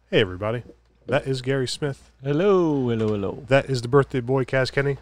Hey everybody, that is Gary Smith. Hello, hello, hello. That is the birthday boy, Kaz Kenny.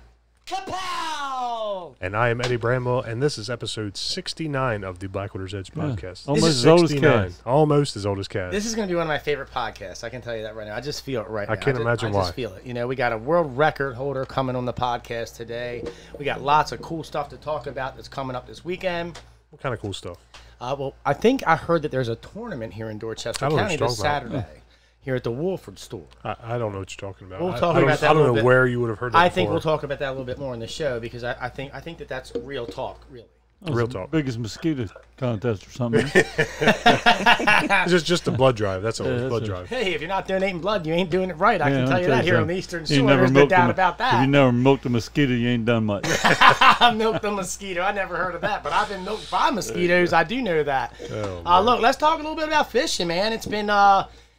Kapow! And I am Eddie Bramwell, and this is episode 69 of the Blackwater's Edge podcast. Almost as old as 69. Kaz. Almost as old as Kaz. This is going to be one of my favorite podcasts. I can tell you that right now. I just feel it right now. I can't imagine I why. just feel it. You know, we got a world record holder coming on the podcast today. We got lots of cool stuff to talk about that's coming up this weekend. What kind of cool stuff? Well, I think I heard that there's a tournament here in Dorchester I don't know County what you're this talking about. Saturday here at the Wolford store. I don't know what you're talking about. We'll I talk don't- about that I a don't little know bit. where you would have heard that I think before. we'll talk about that a little bit more in the show because I think that that's real talk, really. Real the talk. Biggest mosquito contest or something. It's just a blood drive. That's all. Yeah, It's that's blood it. drive. Hey, if you're not donating blood, you ain't doing it right. I Yeah, can I'll tell you that here on something. the Eastern You Shore. never There's no milked doubt a- about that. If you never milked a mosquito, you ain't done much. I milked the mosquito. I never heard of that, but I've been milked by mosquitoes. I do know that. Oh, man. Look, let's talk a little bit about fishing, man. It's been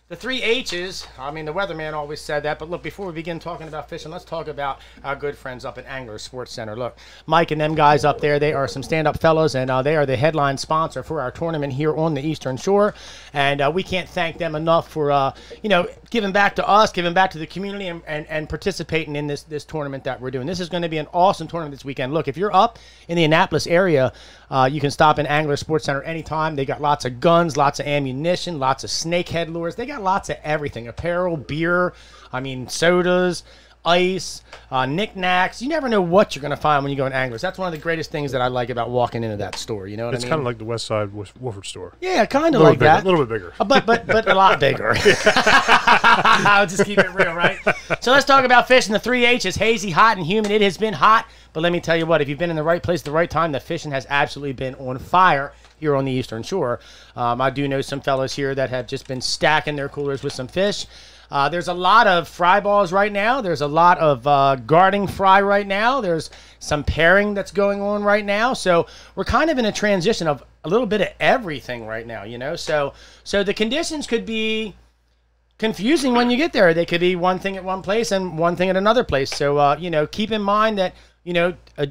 the 3 H's. I mean, the weatherman always said that. But look, before we begin talking about fishing, let's talk about our good friends up at Angler Sports Center. Look, Mike and them guys up there, they are some stand-up fellows, and they are the headline sponsor for our tournament here on the Eastern Shore. And we can't thank them enough for, giving back to us, giving back to the community, and participating in this tournament that we're doing. This is going to be an awesome tournament this weekend. Look, if you're up in the Annapolis area, you can stop in Angler Sports Center anytime. They got lots of guns, lots of ammunition, lots of snakehead lures. They got lots of everything. Apparel, beer, sodas, ice, knickknacks. You never know what you're going to find when you go in Anglers. That's one of the greatest things that I like about walking into that store. You know what It's I mean? kind of like the West Side Wolford store. Yeah, kind A of little like bigger, that. a little bit bigger. But a lot bigger. I'll just keep it real, right? So let's talk about fishing. The 3 H's, hazy, hot, and humid. It has been hot, but let me tell you what, if you've been in the right place at the right time, the fishing has absolutely been on fire here on the Eastern Shore. I do know some fellows here that have just been stacking their coolers with some fish. There's a lot of fry balls right now. There's a lot of guarding fry right now. There's some pairing that's going on right now. So we're kind of in a transition of a little bit of everything right now, you know. So the conditions could be confusing when you get there. They could be one thing at one place and one thing at another place. So keep in mind that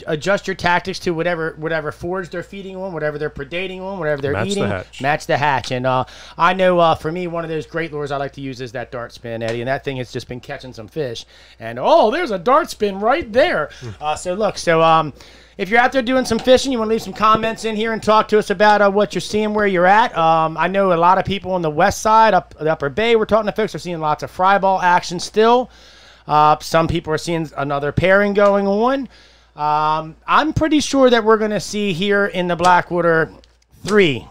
adjust your tactics to whatever forage they're feeding on, whatever they're predating on, whatever they're Match the eating. hatch. Match the hatch. And I know for me, one of those great lures I like to use is that dart spin, Eddie. And that thing has just been catching some fish. And there's a dart spin right there. So if you're out there doing some fishing, you want to leave some comments in here and talk to us about what you're seeing, where you're at. I know a lot of people on the west side, up the Upper Bay, we're talking to folks, are seeing lots of fry ball action still. Some people are seeing another pairing going on. I'm pretty sure that we're going to see here in the Blackwater 3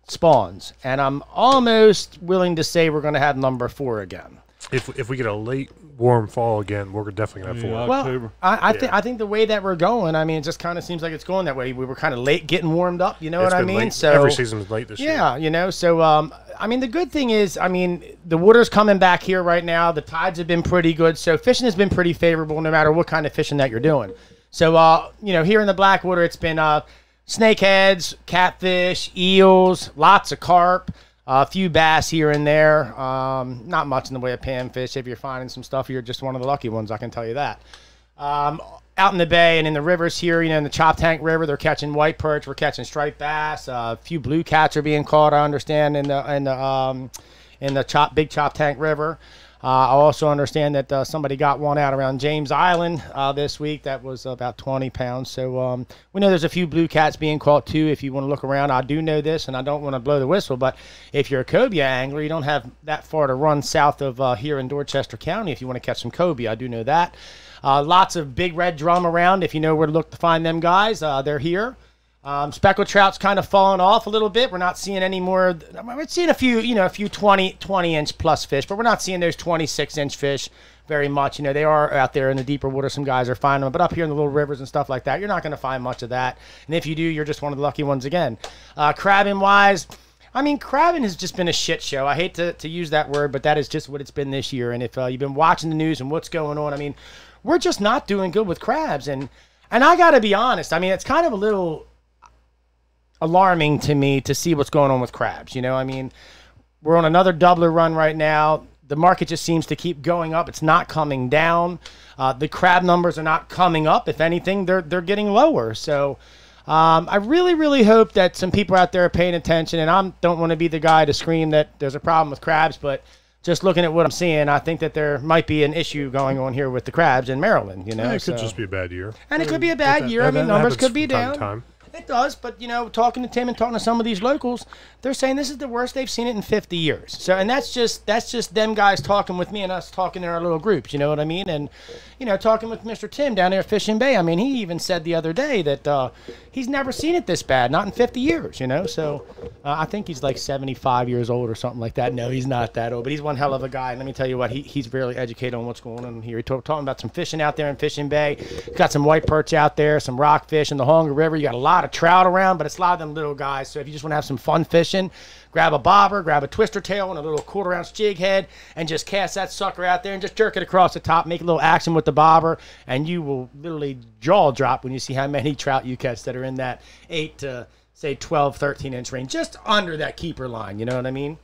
spawns. And I'm almost willing to say we're going to have number 4 again. If we get a late warm fall again, we're definitely gonna have Yeah. 4. Well, October. I think the way that we're going, it just kind of seems like it's going that way. We were kind of late getting warmed up, you know It's what I been mean? late. So every season is late this year. yeah, so the good thing is, the water's coming back here right now. The tides have been pretty good, so fishing has been pretty favorable no matter what kind of fishing that you're doing. So here in the Blackwater, it's been snakeheads, catfish, eels, lots of carp. A few bass here and there. Not much in the way of panfish. If you're finding some stuff, you're just one of the lucky ones, I can tell you that. Out in the bay and in the rivers here, in the Chop Tank River, they're catching white perch. We're catching striped bass. A few blue cats are being caught, I understand, in the Big Chop Tank River. I also understand that somebody got one out around James Island this week that was about 20 pounds. So we know there's a few blue cats being caught too. If you want to look around, I do know this, and I don't want to blow the whistle, but if you're a cobia angler, you don't have that far to run south of here in Dorchester County if you want to catch some cobia. I do know that. Lots of big red drum around. If you know where to look to find them guys, they're here. Speckled trout's kind of fallen off a little bit. We're not seeing any more. We're seeing a few 20-inch plus fish, but we're not seeing those 26-inch fish very much. They are out there in the deeper water. Some guys are finding them, but up here in the little rivers and stuff like that, you're not going to find much of that. And if you do, you're just one of the lucky ones again. Crabbing wise, crabbing has just been a shit show. I hate to use that word, but that is just what it's been this year. And if you've been watching the news and what's going on, we're just not doing good with crabs. And I got to be honest. It's kind of a little alarming to me to see what's going on with crabs. We're on another doubler run right now. The market just seems to keep going up. It's not coming down. The crab numbers are not coming up. If anything, they're getting lower. So I really, really hope that some people out there are paying attention. And I don't want to be the guy to scream that there's a problem with crabs, but just looking at what I'm seeing, I think that there might be an issue going on here with the crabs in Maryland. You know, It could just be a bad year. and it could be a bad year. I mean, numbers could be down. Time. It does, but talking to Tim and talking to some of these locals, they're saying this is the worst they've seen it in 50 years. So, and that's just them guys talking with me and us talking in our little groups. You know what I mean? And talking with Mr. Tim down there at Fishing Bay. I mean, he even said the other day that he's never seen it this bad, not in 50 years. So I think he's like 75 years old or something like that. No, he's not that old, but he's one hell of a guy. And let me tell you what, he's really educated on what's going on here. He's talking about some fishing out there in Fishing Bay. Got some white perch out there, some rockfish in the Hunger River. You got a lot of trout around, but it's a lot of them little guys. So if you just want to have some fun fishing, grab a bobber, grab a twister tail and a little quarter-ounce jig head, and just cast that sucker out there and just jerk it across the top, make a little action with the bobber, and you will literally jaw drop when you see how many trout you catch that are in that 8 to, say, 12, 13-inch range, just under that keeper line, you know what I mean?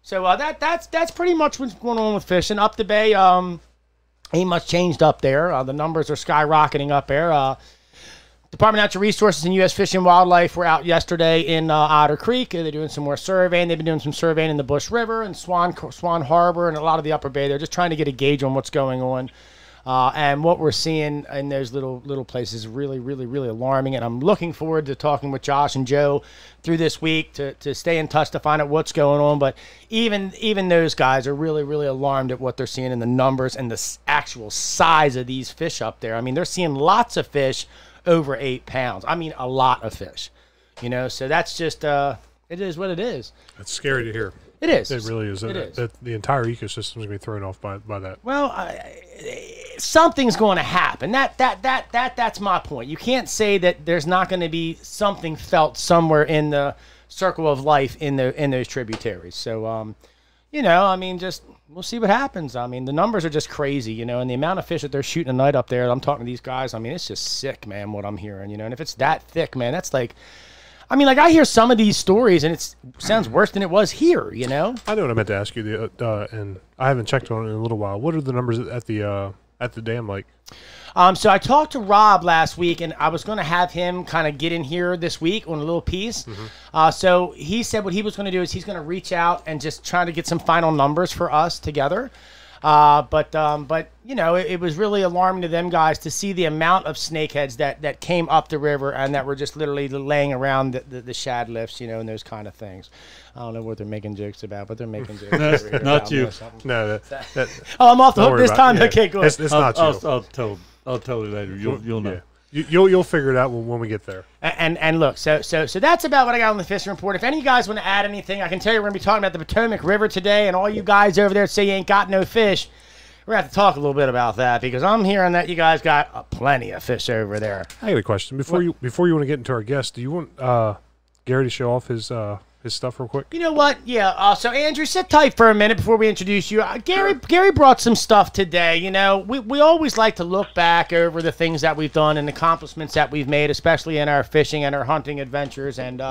So that's pretty much what's going on with fishing. Up the bay, ain't much changed up there. The numbers are skyrocketing up there. Department of Natural Resources and U.S. Fish and Wildlife were out yesterday in Otter Creek. They're doing some more surveying. They've been doing some surveying in the Bush River and Swan Harbor and a lot of the Upper Bay. They're just trying to get a gauge on what's going on. And what we're seeing in those little places is really, really, really alarming. And I'm looking forward to talking with Josh and Joe through this week to stay in touch to find out what's going on. But even those guys are really, really alarmed at what they're seeing in the numbers and the actual size of these fish up there. I mean, they're seeing lots of fish over 8 pounds. I mean, a lot of fish. So that's just it is what it is. It's scary to hear. It is. It really is. It is. The entire ecosystem is going to be thrown off by that. Well, something's going to happen. That's my point. You can't say that there's not going to be something felt somewhere in the circle of life in those tributaries. So, I mean, just we'll see what happens. I mean, the numbers are just crazy, and the amount of fish that they're shooting a night up there. I'm talking to these guys. I mean, it's just sick, man, what I'm hearing, And if it's that thick, man, that's like, I mean, like I hear some of these stories and it sounds worse than it was here, I know what I meant to ask you, and I haven't checked on it in a little while. What are the numbers at the dam like? So I talked to Rob last week, and I was going to have him kind of get in here this week on a little piece. Mm-hmm. So he said what he was going to do is he's going to reach out and just try to get some final numbers for us together. But it was really alarming to them guys to see the amount of snakeheads that came up the river and that were just literally laying around the shad lifts, and those kind of things. I don't know what they're making jokes about, but they're making jokes. over here not you. No, oh, I'm off the hook this time. Yeah. Okay, good. It's not you. I'll tell you later. You'll know. Yeah. You'll figure it out when we get there. And look, so that's about what I got on the fishing report. If any of you guys want to add anything, I can tell you we're going to be talking about the Potomac River today, and all you guys over there say you ain't got no fish, we're going to have to talk a little bit about that because I'm hearing that you guys got plenty of fish over there. I got a question. Before you want to get into our guest, do you want Gary to show off his stuff real quick? You know what? Yeah. So Andrew, sit tight for a minute before we introduce you. Gary brought some stuff today. We always like to look back over the things that we've done and accomplishments that we've made, especially in our fishing and our hunting adventures. And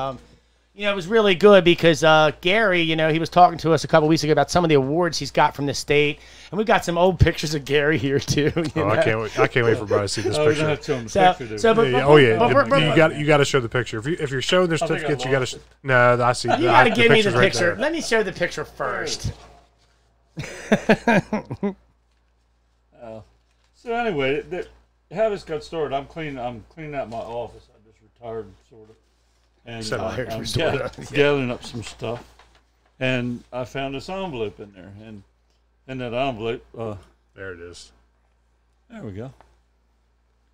it was really good because Gary, he was talking to us a couple weeks ago about some of the awards he's got from the state, and we've got some old pictures of Gary here too. I can't wait! I can't wait for everybody to see this We're gonna picture. have to show 'em the picture. You got to show the picture. If you're showing their certificates, you got to. No, I see. You got to give me the picture's right picture. there. Let me show the picture first. So anyway, how this got started, I'm cleaning out my office. I just retired, sort of. And I'm gathering up some stuff, and I found this envelope in there, and in that envelope, there it is. There we go.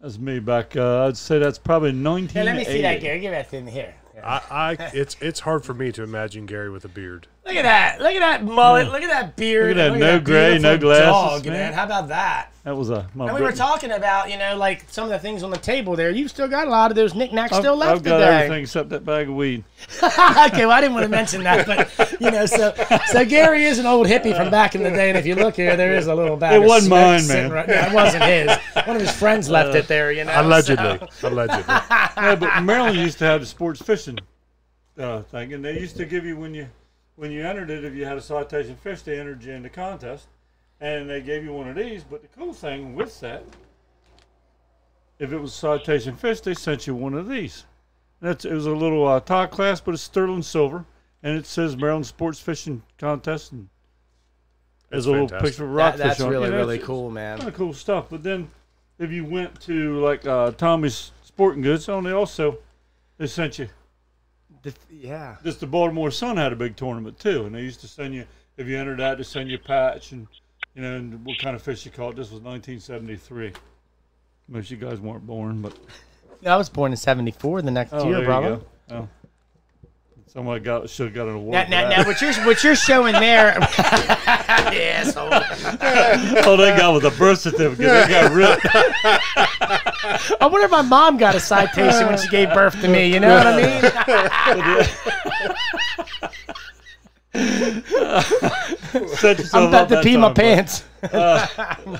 That's me back. I'd say that's probably 1980. Hey, let me see that, Gary. Give that thing here. It's hard for me to imagine Gary with a beard. Look at that! Look at that mullet! Look at that beard! Look at that no gray, no glasses, dog, man. How about that? That was And we were talking about, like some of the things on the table there. You've still got a lot of those knickknacks still left I've got today. everything except that bag of weed. Okay, well, I didn't want to mention that, but so Gary is an old hippie from back in the day, and if you look here, there is a little bag. It wasn't mine, man. It wasn't his. One of his friends left it there, Allegedly. Allegedly. Yeah, but Maryland used to have the sports fishing thing, and they used to give you when you entered it, if you had a citation fish, they entered you in the contest, and they gave you one of these. But the cool thing with that, if it was citation fish, they sent you one of these. It was a little Todd class, but it's sterling silver, and it says Maryland Sports Fishing Contest. And There's a little fantastic. picture of rockfish That's on it. really, You know, really it's cool, man. kind of cool stuff. But then if you went to like Tommy's Sporting Goods, they sent you. Yeah. Just the Baltimore Sun had a big tournament too, and they used to send you, if you entered that, to send you a patch and and what kind of fish you caught. This was 1973. Most of you guys weren't born, but I was born in '74. The next year, there brother. you go. Oh. Somebody should have got an award. Now, what you're showing there, asshole. All they got was a birth certificate. They got ripped. I wonder if my mom got a citation when she gave birth to me. You know what I mean? I'm about to pee my pants. But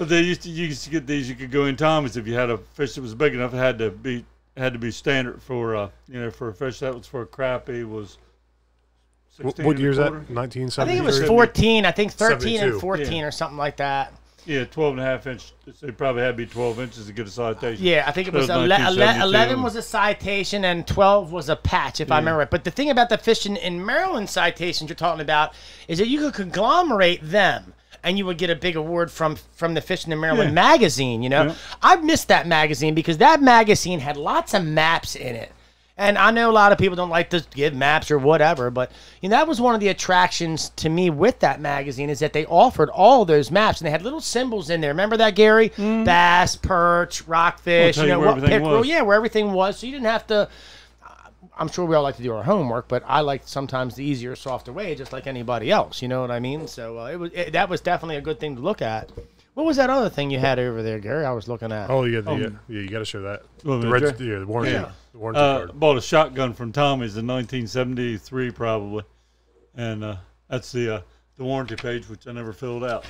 you used to get these. You could go in Tommy's if you had a fish that was big enough. It had to be standard for for a fish that was for a crappie was. What year is that? 1973. I think it was 14. I think 13 72. and 14 or something like that. Yeah, 12.5 inch. They probably had to be 12 inches to get a citation. Yeah, I think it was That was 1972. 11 was a citation and 12 was a patch, if I remember right. But the thing about the fishing in Maryland citations you're talking about is that you could conglomerate them and you would get a big award from the Fishing in Maryland magazine, Yeah. I've missed that magazine because that magazine had lots of maps in it. And I know a lot of people don't like to give maps or whatever, but that was one of the attractions to me with that magazine is that they offered all those maps and they had little symbols in there. Remember that, Gary? Bass, perch, rockfish, Well, where everything was. Yeah, where everything was. So you didn't have to. I'm sure we all like to do our homework, but I like sometimes the easier, softer way, just like anybody else. You know what I mean? So that was definitely a good thing to look at. What was that other thing you had over there, Gary? I was looking at. Oh, yeah, you got to show that. Well, The warranty. Yeah. The warranty card. Bought a shotgun from Tommy's in 1973 probably, and that's the warranty page, which I never filled out.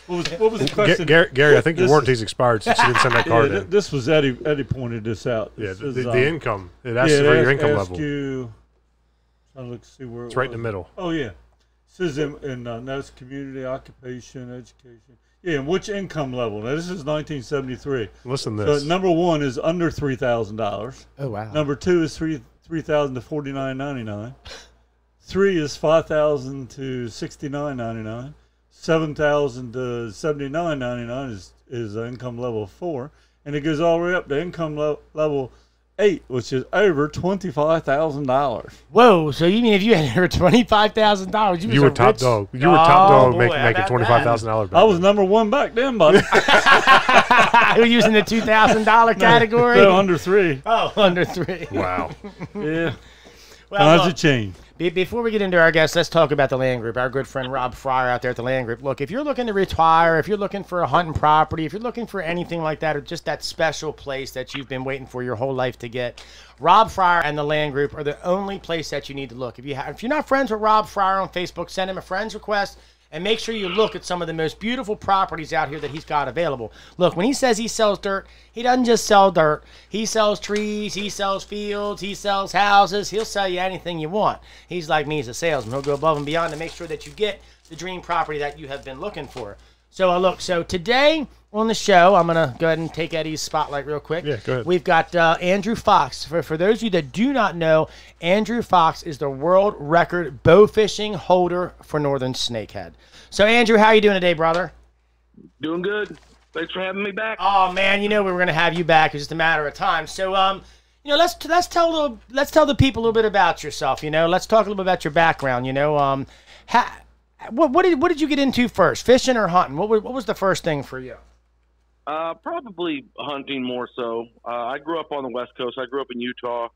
What was the question? Gary, I think your warranty's expired since you didn't send that card in. This was Eddie pointed this out. Yeah, This is, the income. It asks for your income level. Trying to look see where It's right in the middle. Oh yeah, it says in that's community, occupation, education. Yeah, and which income level? Now this is 1973. Listen to this. So number one is under $3,000. Oh wow. Number two is $3,000 to $49.99. 3 is $5,000 to $69.99. 7,000 to $79.99 is income level 4, and it goes all the way up to income level 8, which is over $25,000. Whoa! So you mean if you had over $25,000, You were top dog. You were top dog making $25,000. I was number one back then, buddy. You're using the $2,000 category. No, under 3. Oh, under 3. Wow. Yeah. Well, How's look, it change? before we get into our guests, let's talk about the Land Group. Our good friend Rob Fryer out there at the Land Group. Look, if you're looking to retire, if you're looking for a hunting property, if you're looking for anything like that, or just that special place that you've been waiting for your whole life to get, Rob Fryer and the Land Group are the only place that you need to look. If you're not friends with Rob Fryer on Facebook, send him a friend's request. And make sure you look at some of the most beautiful properties out here that he's got available. Look, when he says he sells dirt, he doesn't just sell dirt. He sells trees, he sells fields, he sells houses. He'll sell you anything you want. He's like me, he's a salesman. He'll go above and beyond to make sure that you get the dream property that you have been looking for. So today on the show, I'm going to go ahead and take Eddie's spotlight real quick. Yeah, go ahead. We've got Andrew Fox. For those of you that do not know, Andrew Fox is the world record bow fishing holder for Northern Snakehead. So, Andrew, how are you doing today, brother? Doing good. Thanks for having me back. Oh, man, we were going to have you back. It's just a matter of time. So, let's tell the people a little bit about yourself. Let's talk a little bit about your background. What did you get into first, fishing or hunting? What was the first thing for you? Probably hunting more so. I grew up on the West Coast. I grew up in Utah.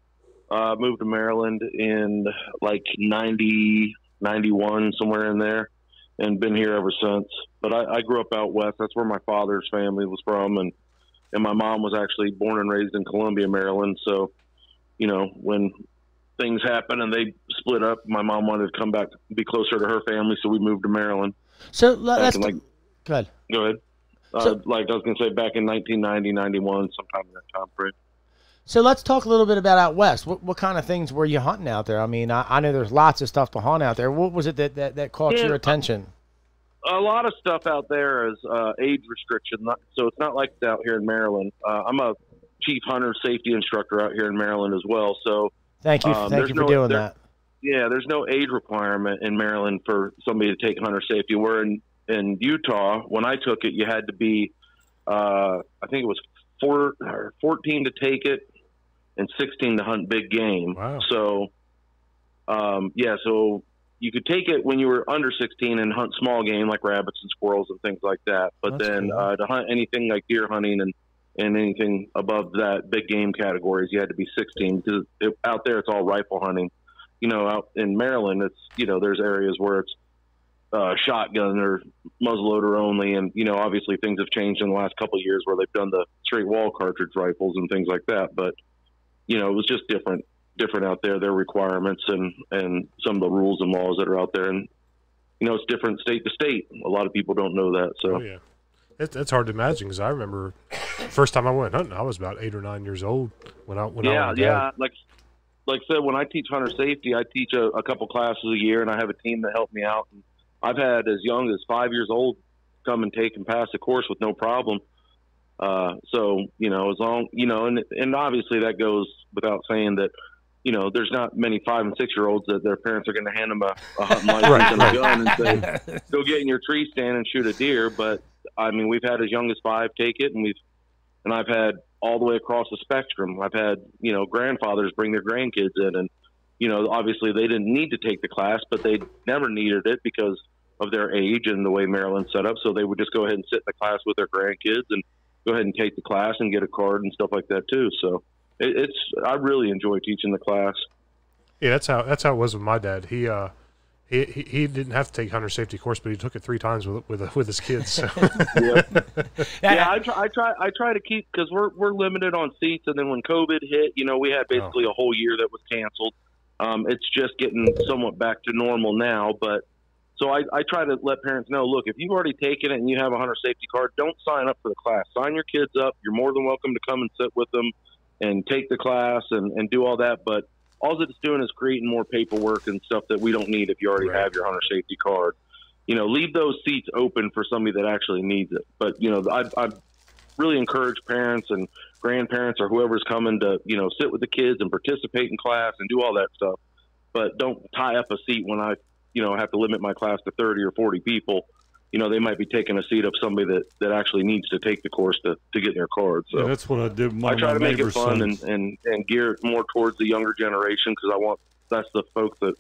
Moved to Maryland in like 90, 91, somewhere in there, and been here ever since. But I grew up out west. That's where my father's family was from, and my mom was actually born and raised in Columbia, Maryland. So, when things happened and they split up, my mom wanted to come back, be closer to her family, so we moved to Maryland. So let's good. Go ahead. Like I was going to say, back in 1990, 91, sometime in that time frame. So let's talk a little bit about out west. What kind of things were you hunting out there? I mean, I know there's lots of stuff to hunt out there. What was it that caught your attention? A lot of stuff out there is age restriction, so it's not like it's out here in Maryland. I'm a chief hunter safety instructor out here in Maryland as well. So thank you for doing that. there's no age requirement in Maryland for somebody to take hunter safety. Where in Utah, when I took it, you had to be, I think it was 14 to take it and 16 to hunt big game. Wow. So, so you could take it when you were under 16 and hunt small game like rabbits and squirrels and things like that. But That's then cool. to hunt anything like deer hunting and anything above that big game categories, you had to be 16 because out there it's all rifle hunting. Out in Maryland, it's, there's areas where it's shotgun or muzzleloader only. And, obviously things have changed in the last couple of years where they've done the straight wall cartridge rifles and things like that. But, it was just different out there, their requirements and some of the rules and laws that are out there. And, it's different state to state. A lot of people don't know that. So, Oh, yeah. That's hard to imagine because I remember first time I went hunting, I was about 8 or 9 years old when I went out. Like I said, when I teach hunter safety, I teach a couple classes a year, and I have a team that help me out. And I've had as young as 5 years old come and take and pass the course with no problem. So, as long, and obviously that goes without saying that, there's not many 5 and 6 year olds that their parents are going to hand them a hunting license and a gun and say, go get in your tree stand and shoot a deer. But I mean, we've had as young as 5 take it, and I've had all the way across the spectrum. I've had, grandfathers bring their grandkids in, and, obviously they didn't need to take the class, but they never needed it because of their age and the way Maryland's set up. So they would just go ahead and sit in the class with their grandkids and go ahead and take the class and get a card and stuff like that too. So I really enjoy teaching the class. Yeah, that's how it was with my dad. He didn't have to take hunter safety course, but he took it 3 times with his kids. So. I try to keep, because we're limited on seats, and then when COVID hit, we had basically a whole year that was canceled. It's just getting somewhat back to normal now, but so I try to let parents know, look, if you've already taken it and you have a hunter safety card, don't sign up for the class. Sign your kids up. You're more than welcome to come and sit with them and take the class and do all that, but all it's doing is creating more paperwork and stuff that we don't need if you already have your hunter safety card. Leave those seats open for somebody that actually needs it. But, I really encourage parents and grandparents or whoever's coming to, sit with the kids and participate in class and do all that stuff. But don't tie up a seat when I, have to limit my class to 30 or 40 people. They might be taking a seat of somebody that actually needs to take the course to get their card. So that's what I did. I try to make it fun and gear it more towards the younger generation, because that's the folks that,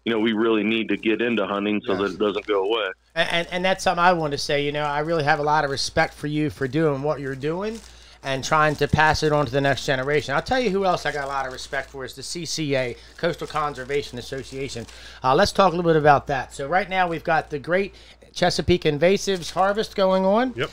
we really need to get into hunting so that it doesn't go away. And that's something I want to say. I really have a lot of respect for you for doing what you're doing and trying to pass it on to the next generation. I'll tell you who else I got a lot of respect for is the CCA, Coastal Conservation Association. Let's talk a little bit about that. So right now we've got the Great Chesapeake Invasives Harvest going on. Yep.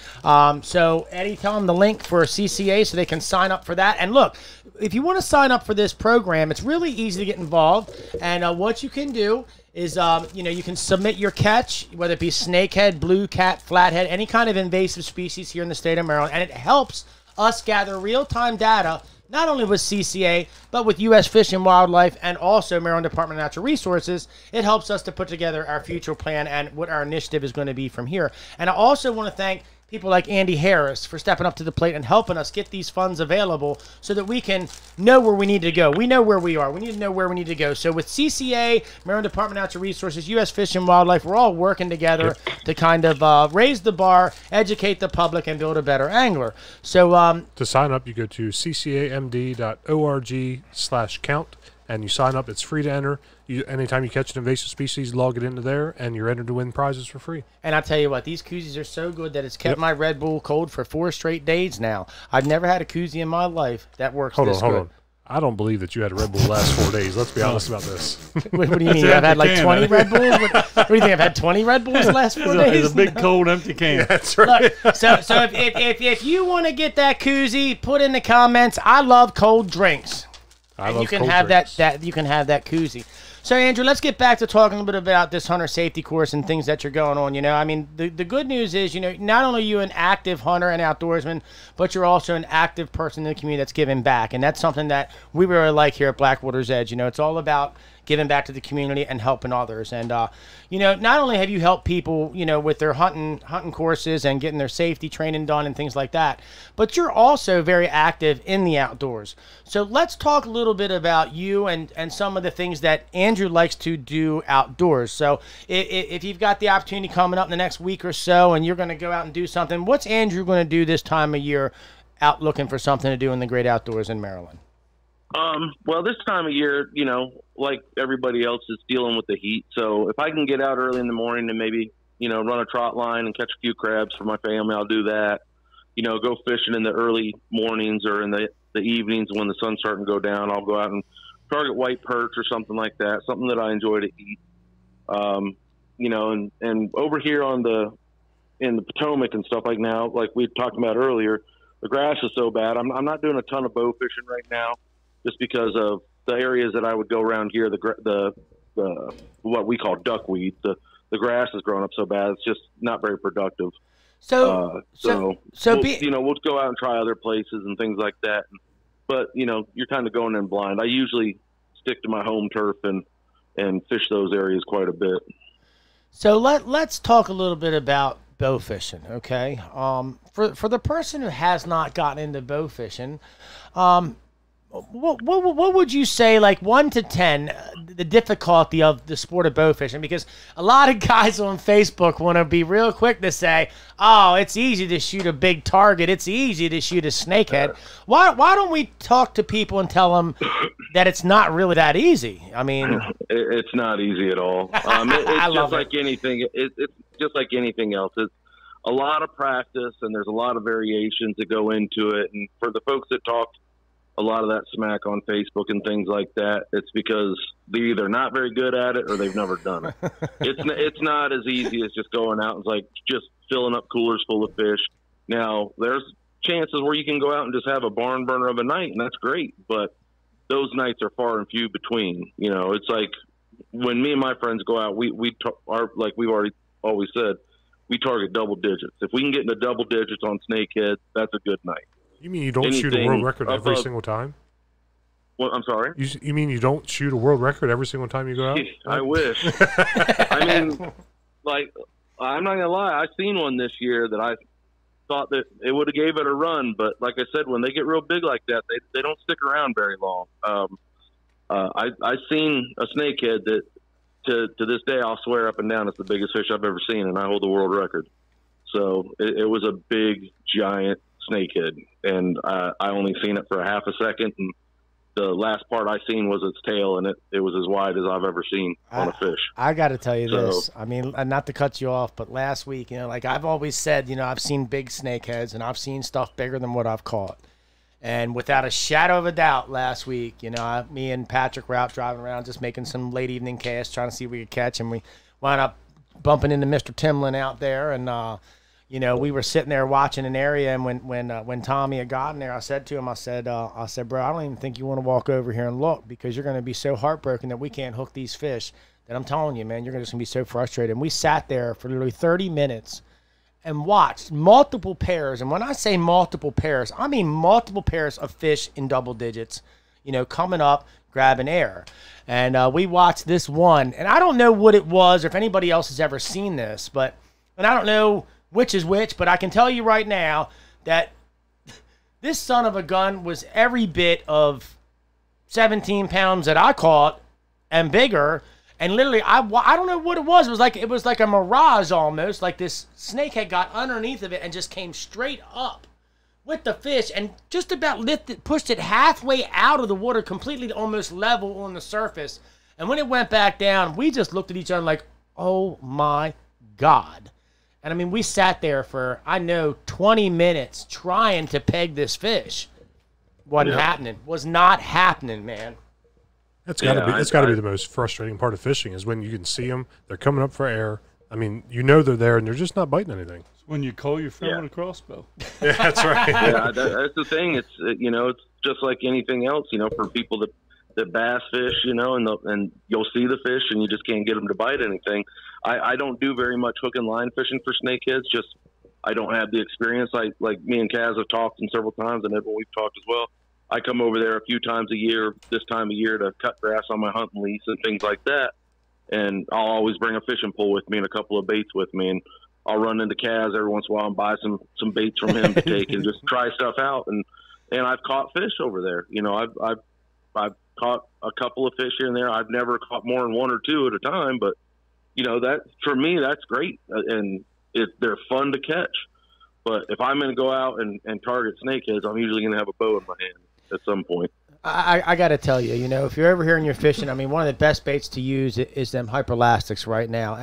So Eddie, tell them the link for CCA so they can sign up for that. And look, if you want to sign up for this program, it's really easy to get involved. And what you can do is, you can submit your catch, whether it be snakehead, blue cat, flathead, any kind of invasive species here in the state of Maryland. And it helps us gather real-time data, not only with CCA, but with U.S. Fish and Wildlife and also Maryland Department of Natural Resources. It helps us to put together our future plan and what our initiative is going to be from here. And I also want to thank people like Andy Harris for stepping up to the plate and helping us get these funds available so that we can know where we need to go. We know where we are. We need to know where we need to go. So with CCA, Maryland Department of Natural Resources, U.S. Fish and Wildlife, we're all working together to kind of raise the bar, educate the public, and build a better angler. So to sign up, you go to ccamd.org/count, and you sign up. It's free to enter. Anytime you catch an invasive species, log it into there, and you're entered to win prizes for free. And I tell you what, these koozies are so good that it's kept my Red Bull cold for 4 straight days now. I've never had a koozie in my life that works this good. Hold on. I don't believe that you had a Red Bull the last 4 days. Let's be honest about this. What do you mean? I've had like 20 Red Bulls? What do you think? I've had 20 Red Bulls the last 4 days? It's a big, cold, empty can. Yeah, that's right. Look, so if you want to get that koozie, put in the comments, I love cold drinks. You can have that koozie. So, Andrew, let's get back to talking a little bit about this hunter safety course and things that you're going on. I mean, the good news is, not only are you an active hunter and outdoorsman, but you're also an active person in the community that's giving back. And that's something that we really like here at Blackwater's Edge. It's all about giving back to the community and helping others. And, you know, not only have you helped people, you know, with their hunting courses and getting their safety training done and things like that, but you're also very active in the outdoors. So let's talk a little bit about you and some of the things that Andrew likes to do outdoors. So if you've got the opportunity coming up in the next week or so and you're going to go out and do something, what's Andrew going to do this time of year out looking for something to do in the great outdoors in Maryland? Well, this time of year, you know, like everybody else is dealing with the heat. So if I can get out early in the morning and maybe, you know, run a trot line and catch a few crabs for my family, I'll do that. You know, go fishing in the early mornings or in the evenings when the sun's starting to go down. I'll go out and target white perch or something like that, something that I enjoy to eat. You know, and over here in the Potomac and stuff like now, like we talked about earlier, the grass is so bad. I'm not doing a ton of bow fishing right now, just because of the areas that I would go around here. The what we call duckweed. The grass has grown up so bad; it's just not very productive. So you know, we'll go out and try other places and things like that. But you know, you're kind of going in blind. I usually stick to my home turf and fish those areas quite a bit. So let's talk a little bit about bow fishing, okay? For the person who has not gotten into bow fishing, what would you say, like 1 to 10, the difficulty of the sport of bow fishing? Because a lot of guys on Facebook want to be real quick to say, "Oh, it's easy to shoot a big target. It's easy to shoot a snakehead." Why don't we talk to people and tell them that it's not really that easy? I mean, it's not easy at all. It's just like anything. It's just like anything else. It's a lot of practice, and there's a lot of variations that go into it. And for the folks that talk a lot of that smack on Facebook and things like that, it's because they're either not very good at it or they've never done it. It's not as easy as just going out and like just filling up coolers full of fish. Now, there's chances where you can go out and just have a barn burner of a night, and that's great, but those nights are far and few between. You know, it's like when me and my friends go out, we are, like we've already always said, we target double digits. If we can get into double digits on snakehead, that's a good night. You mean you don't shoot a world record every single time? Well, I'm sorry? You mean you don't shoot a world record every single time you go out? I wish. I mean, like, I'm not going to lie. I've seen one this year that I thought that it would have gave it a run. But like I said, when they get real big like that, they don't stick around very long. I've seen a snakehead that to this day I'll swear up and down it's the biggest fish I've ever seen, and I hold the world record. So it was a big, giant snakehead, and I only seen it for a half a second, and the last part I seen was its tail, and it was as wide as I've ever seen on a fish. I got to tell you this. I mean, not to cut you off, but last week, you know, like I've always said, you know, I've seen big snakeheads, and I've seen stuff bigger than what I've caught. And without a shadow of a doubt, last week, you know, me and Patrick were out driving around just making some late evening casts, trying to see if we could catch, and we wound up bumping into Mr. Timlin out there, and you know, we were sitting there watching an area, and when Tommy had gotten there, I said to him, I said, bro, I don't even think you want to walk over here and look, because you're going to be so heartbroken that we can't hook these fish that I'm telling you, man, you're just going to be so frustrated. And we sat there for literally 30 minutes and watched multiple pairs. And when I say multiple pairs, I mean multiple pairs of fish in double digits, you know, coming up, grabbing air. And we watched this one, and I don't know what it was or if anybody else has ever seen this, and I don't know which is which, but I can tell you right now that this son of a gun was every bit of 17 pounds that I caught and bigger. And literally, I don't know what it was. It was like a mirage almost. Like this snakehead got underneath of it and just came straight up with the fish and just about pushed it halfway out of the water, completely almost level on the surface. And when it went back down, we just looked at each other like, oh my God. And I mean, we sat there for, 20 minutes trying to peg this fish. Wasn't happening. Was not happening, man. That's got to be the most frustrating part of fishing is when you can see them, they're coming up for air. I mean, you know they're there and they're just not biting anything. It's when you call your friend with a crossbow. Yeah, that's right. Yeah, that's the thing. It's it's just like anything else. You know, for people that bass fish, you know, and you'll see the fish and you just can't get them to bite anything. I don't do very much hook and line fishing for snakeheads. Just I don't have the experience. Like me and Kaz have talked several times, and everyone we've talked as well. I come over there a few times a year, this time of year, to cut grass on my hunting lease and things like that. And I'll always bring a fishing pole with me and a couple of baits with me. And I'll run into Kaz every once in a while and buy some baits from him to take and just try stuff out. And I've caught fish over there. You know, I've caught a couple of fish in there. I've never caught more than one or two at a time, but you know, that for me, that's great. And they're fun to catch. But if I'm going to go out and target snakeheads, I'm usually going to have a bow in my hand at some point. I got to tell you, you know, if you're ever here and you're fishing, I mean, one of the best baits to use is them hyperelastics right now.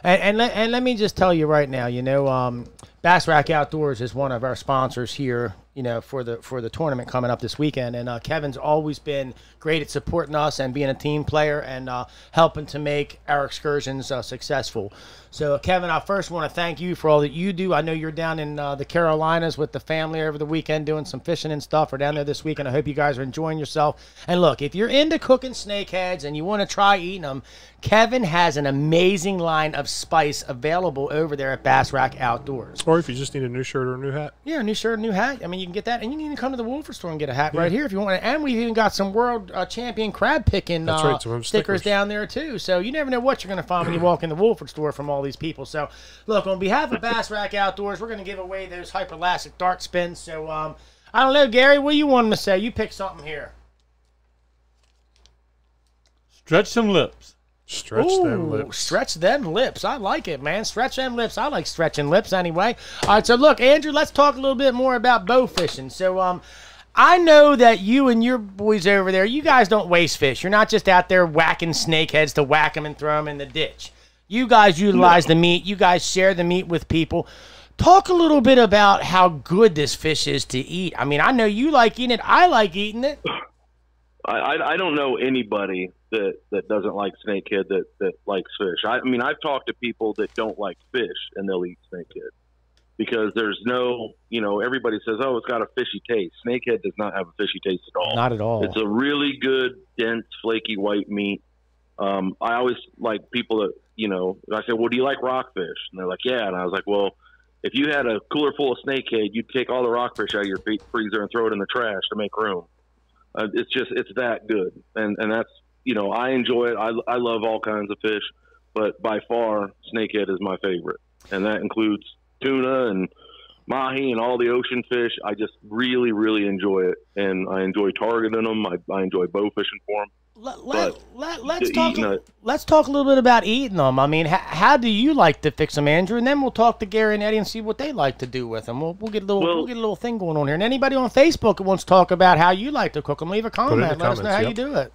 And let me just tell you right now, you know, Bass Rack Outdoors is one of our sponsors here, you know, for the tournament coming up this weekend. And Kevin's always been great at supporting us and being a team player and helping to make our excursions successful. So, Kevin, I first want to thank you for all that you do. I know you're down in the Carolinas with the family over the weekend doing some fishing and stuff, or down there this weekend. I hope you guys are enjoying yourself. And look, if you're into cooking snakeheads and you want to try eating them, Kevin has an amazing line of spice available over there at Bass Rack Outdoors. Or if you just need a new shirt or a new hat. Yeah, a new shirt, a new hat. I mean, you can get that. And you can even come to the Wolford store and get a hat right here if you want. And we've even got some world champion crab picking stickers down there, too. So you never know what you're going to find when you walk in the Wolford store from all these people. So, look, on behalf of Bass Rack Outdoors, we're going to give away those hyperelastic dart spins. So, I don't know, Gary, what do you want them to say? You pick something here. Stretch some lips. Stretch them lips. Stretch them lips. I like it, man. Stretch them lips. I like stretching lips anyway. All right, so look, Andrew, let's talk a little bit more about bow fishing. So, I know that you and your boys over there, you guys don't waste fish. You're not just out there whacking snakeheads to whack them and throw them in the ditch. You guys utilize the meat. You guys share the meat with people. Talk a little bit about how good this fish is to eat. I mean, I know you like eating it. I like eating it. I don't know anybody that doesn't like snakehead that likes fish. I mean, I've talked to people that don't like fish and they'll eat snakehead because there's no, you know, everybody says, oh, it's got a fishy taste. Snakehead does not have a fishy taste at all. Not at all. It's a really good, dense, flaky white meat. I always like people that, you know, I say, well, do you like rockfish? And they're like, yeah. And I was like, well, if you had a cooler full of snakehead, you'd take all the rockfish out of your freezer and throw it in the trash to make room. It's that good. And that's, you know, I enjoy it. I love all kinds of fish, but by far snakehead is my favorite. And that includes tuna and mahi and all the ocean fish. I just really, really enjoy it. And I enjoy targeting them. I enjoy bow fishing for them. Let's talk a little bit about eating them. I mean, how do you like to fix them, Andrew? And then we'll talk to Gary and Eddie and see what they like to do with them. We'll get a little thing going on here. And anybody on Facebook that wants to talk about how you like to cook them, leave a comment. Let us know how you do it.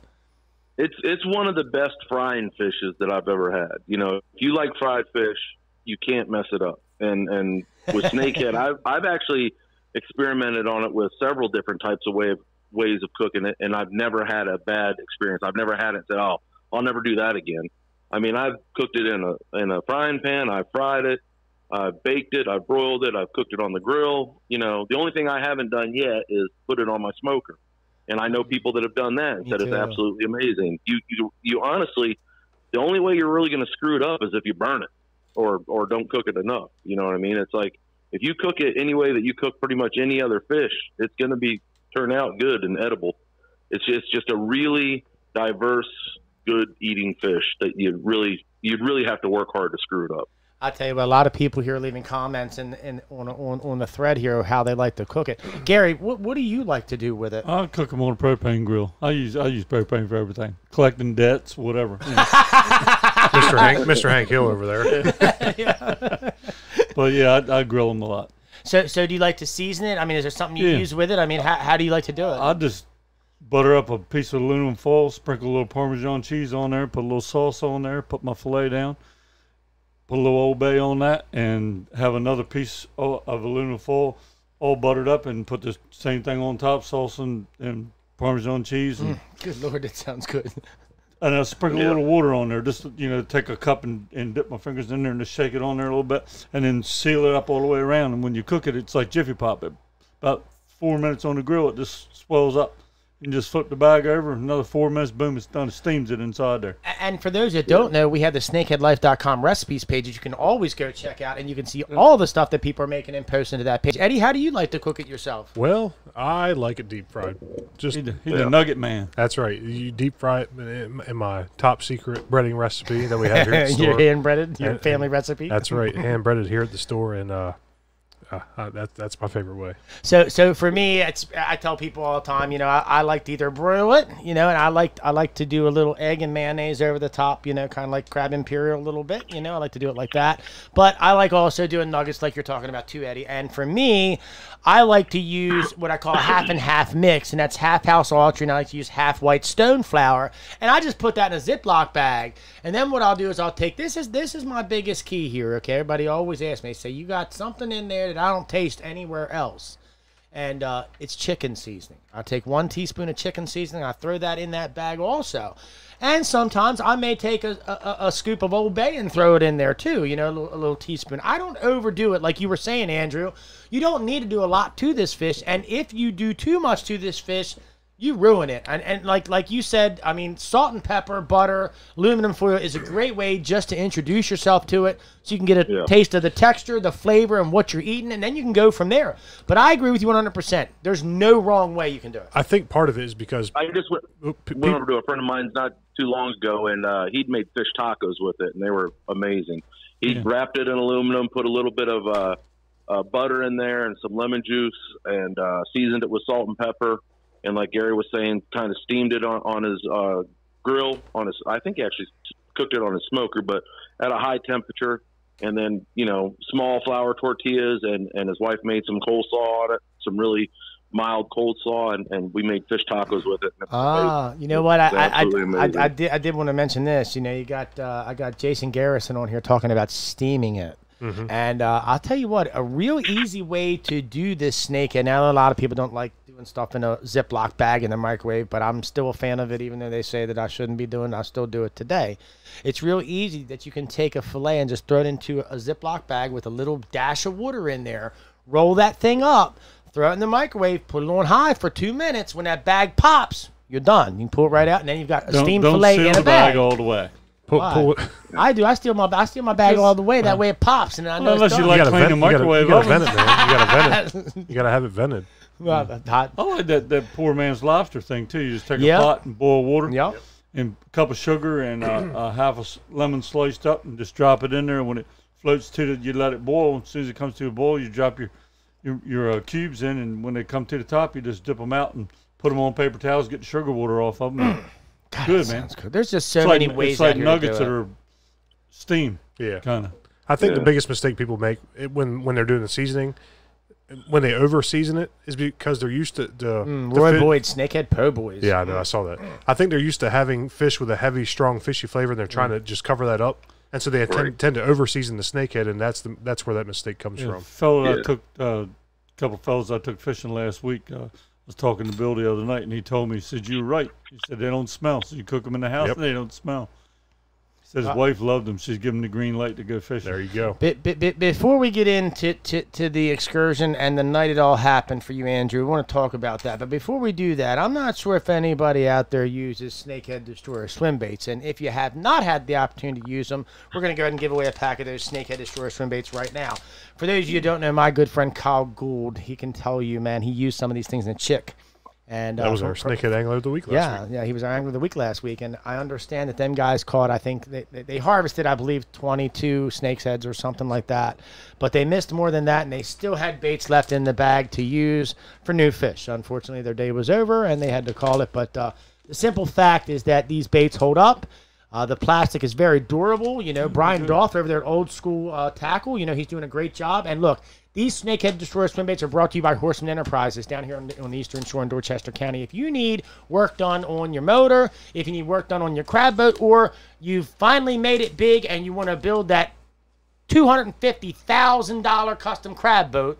It's one of the best frying fishes that I've ever had. You know, if you like fried fish, you can't mess it up. And with snakehead, I've actually experimented on it with several different types of ways of cooking it, and I've never had a bad experience. I've never had it say, oh, I'll never do that again. I mean, I've cooked it in a frying pan. I fried it. I've baked it. I've broiled it. I've cooked it on the grill. You know, the only thing I haven't done yet is put it on my smoker. And I know people that have done that and said it's absolutely amazing. You honestly, the only way you're really going to screw it up is if you burn it or don't cook it enough. You know what I mean? It's like if you cook it any way that you cook pretty much any other fish, it's going to turn out good and edible. It's just a really diverse, good eating fish that you'd really have to work hard to screw it up. I tell you what, a lot of people here are leaving comments on the thread here how they like to cook it. Gary, what do you like to do with it? I cook them on a propane grill. I use propane for everything, collecting debts, whatever. You know. Mr. Hank Hill over there. Yeah. But yeah, I grill them a lot. So do you like to season it? I mean, is there something you use with it? I mean, how do you like to do it? I just butter up a piece of aluminum foil, sprinkle a little Parmesan cheese on there, put a little salsa on there, put my filet down, put a little Old Bay on that, and have another piece of aluminum foil all buttered up, and put the same thing on top, salsa and Parmesan cheese. And, good Lord, that sounds good. And I sprinkle a little water on there, just, you know, take a cup and dip my fingers in there and just shake it on there a little bit, and then seal it up all the way around. And when you cook it, it's like Jiffy Pop. About 4 minutes on the grill, it just swells up. You can just flip the bag over, another 4 minutes, boom, it's done. It steams it inside there. And for those that don't know, we have the snakeheadlife.com recipes page that you can always go check out, and you can see all the stuff that people are making and posting to that page. Eddie, how do you like to cook it yourself? Well, I like it deep fried. Just He's a nugget man. That's right. You deep fry it in my top secret breading recipe that we have here at the store. Your hand breaded, your family recipe. That's right, hand breaded here at the store, and that's my favorite way. So for me, I tell people all the time, I like to either broil it, and I like to do a little egg and mayonnaise over the top, kind of like crab imperial a little bit, I like to do it like that. But I like also doing nuggets like you're talking about too, Eddie. And for me, I like to use what I call a half and half mix, and that's half House Autry, and I like to use half white stone flour, and I just put that in a Ziploc bag. And then what I'll do is I'll take this is my biggest key here. Okay, everybody always asks me, say you got something in there that I don't taste anywhere else, and it's chicken seasoning. I take 1 teaspoon of chicken seasoning, I throw that in that bag also. And sometimes I may take a scoop of Old Bay and throw it in there too, a little teaspoon. I don't overdo it like you were saying, Andrew. You don't need to do a lot to this fish, and if you do too much to this fish, you ruin it. And like you said, I mean, salt and pepper, butter, aluminum foil is a great way just to introduce yourself to it so you can get a taste of the texture, the flavor, and what you're eating, and then you can go from there. But I agree with you 100%. There's no wrong way you can do it. I think part of it is because I just went over to a friend of mine not too long ago, and he'd made fish tacos with it, and they were amazing. He wrapped it in aluminum, put a little bit of butter in there and some lemon juice, and seasoned it with salt and pepper. And like Gary was saying, kind of steamed it on his grill. I think he actually cooked it on his smoker, but at a high temperature. And then, small flour tortillas, and his wife made some coleslaw on it, some really mild coleslaw, and we made fish tacos with it. You know what? I did want to mention this. You got I got Jason Garrison on here talking about steaming it. Mm-hmm. And I'll tell you what, a real easy way to do this snakehead. Now, a lot of people don't like doing stuff in a Ziploc bag in the microwave, but I'm still a fan of it, even though they say that I shouldn't be doing it. I still do it today. It's real easy that you can take a fillet and just throw it into a Ziploc bag with a little dash of water in there, roll that thing up, throw it in the microwave, put it on high for 2 minutes. When that bag pops, you're done. You can pull it right out, and then you've got a steamed fillet in a bag. Don't seal the bag all the way. Pull it. I do. I steal my bag all the way. That way it pops, and I know. Unless you like clean the microwave, you gotta vent it, man. You gotta vent it. You gotta have it vented. Well, hot. I like that poor man's lobster thing too. You just take a pot and boil water, and a cup of sugar and half a lemon sliced up, and just drop it in there. And when it floats to you let it boil. As soon as it comes to a boil, you drop your cubes in, and when they come to the top, you just dip them out and put them on paper towels. Get the sugar water off of them. God, good, man. Good. There's just so many ways. It's like nuggets that are steam. Yeah, kind of. I think the biggest mistake people make when they're doing the seasoning, when they over season it, is because they're used to Roy Boyd Snakehead Po' Boys. Yeah, I know. I saw that. I think they're used to having fish with a heavy, strong, fishy flavor, and they're trying to just cover that up, and so they tend to over season the snakehead, and that's where that mistake comes from. I took a couple of fellas I took fishing last week. Was talking to Bill the other night, and he told me, he said, "You were right." He said, "They don't smell, so you cook them in the house, and they don't smell." He said his wife loved them. She's giving the green light to go fishing. There you go. Before we get into the excursion and the night it all happened for you, Andrew, we want to talk about that. But before we do that, I'm not sure if anybody out there uses Snakehead Destroyer swim baits. And if you have not had the opportunity to use them, we're going to go ahead and give away a pack of those Snakehead Destroyer swim baits right now. For those of you who don't know, my good friend Kyle Gould, he can tell you, man, he used some of these things in a chick. And that was our Snakehead Angler of the Week last week. Yeah, he was our Angler of the Week last week. And I understand that them guys caught, I think, they harvested, I believe, 22 snake's heads or something like that. But they missed more than that, and they still had baits left in the bag to use for new fish. Unfortunately, their day was over, and they had to call it. But the simple fact is that these baits hold up. The plastic is very durable. Brian Doth over there at Old School Tackle, he's doing a great job. And look, these Snakehead Destroyer swim baits are brought to you by Horseman Enterprises down here on the Eastern Shore in Dorchester County. If you need work done on your motor, if you need work done on your crab boat, or you've finally made it big and you want to build that $250,000 custom crab boat,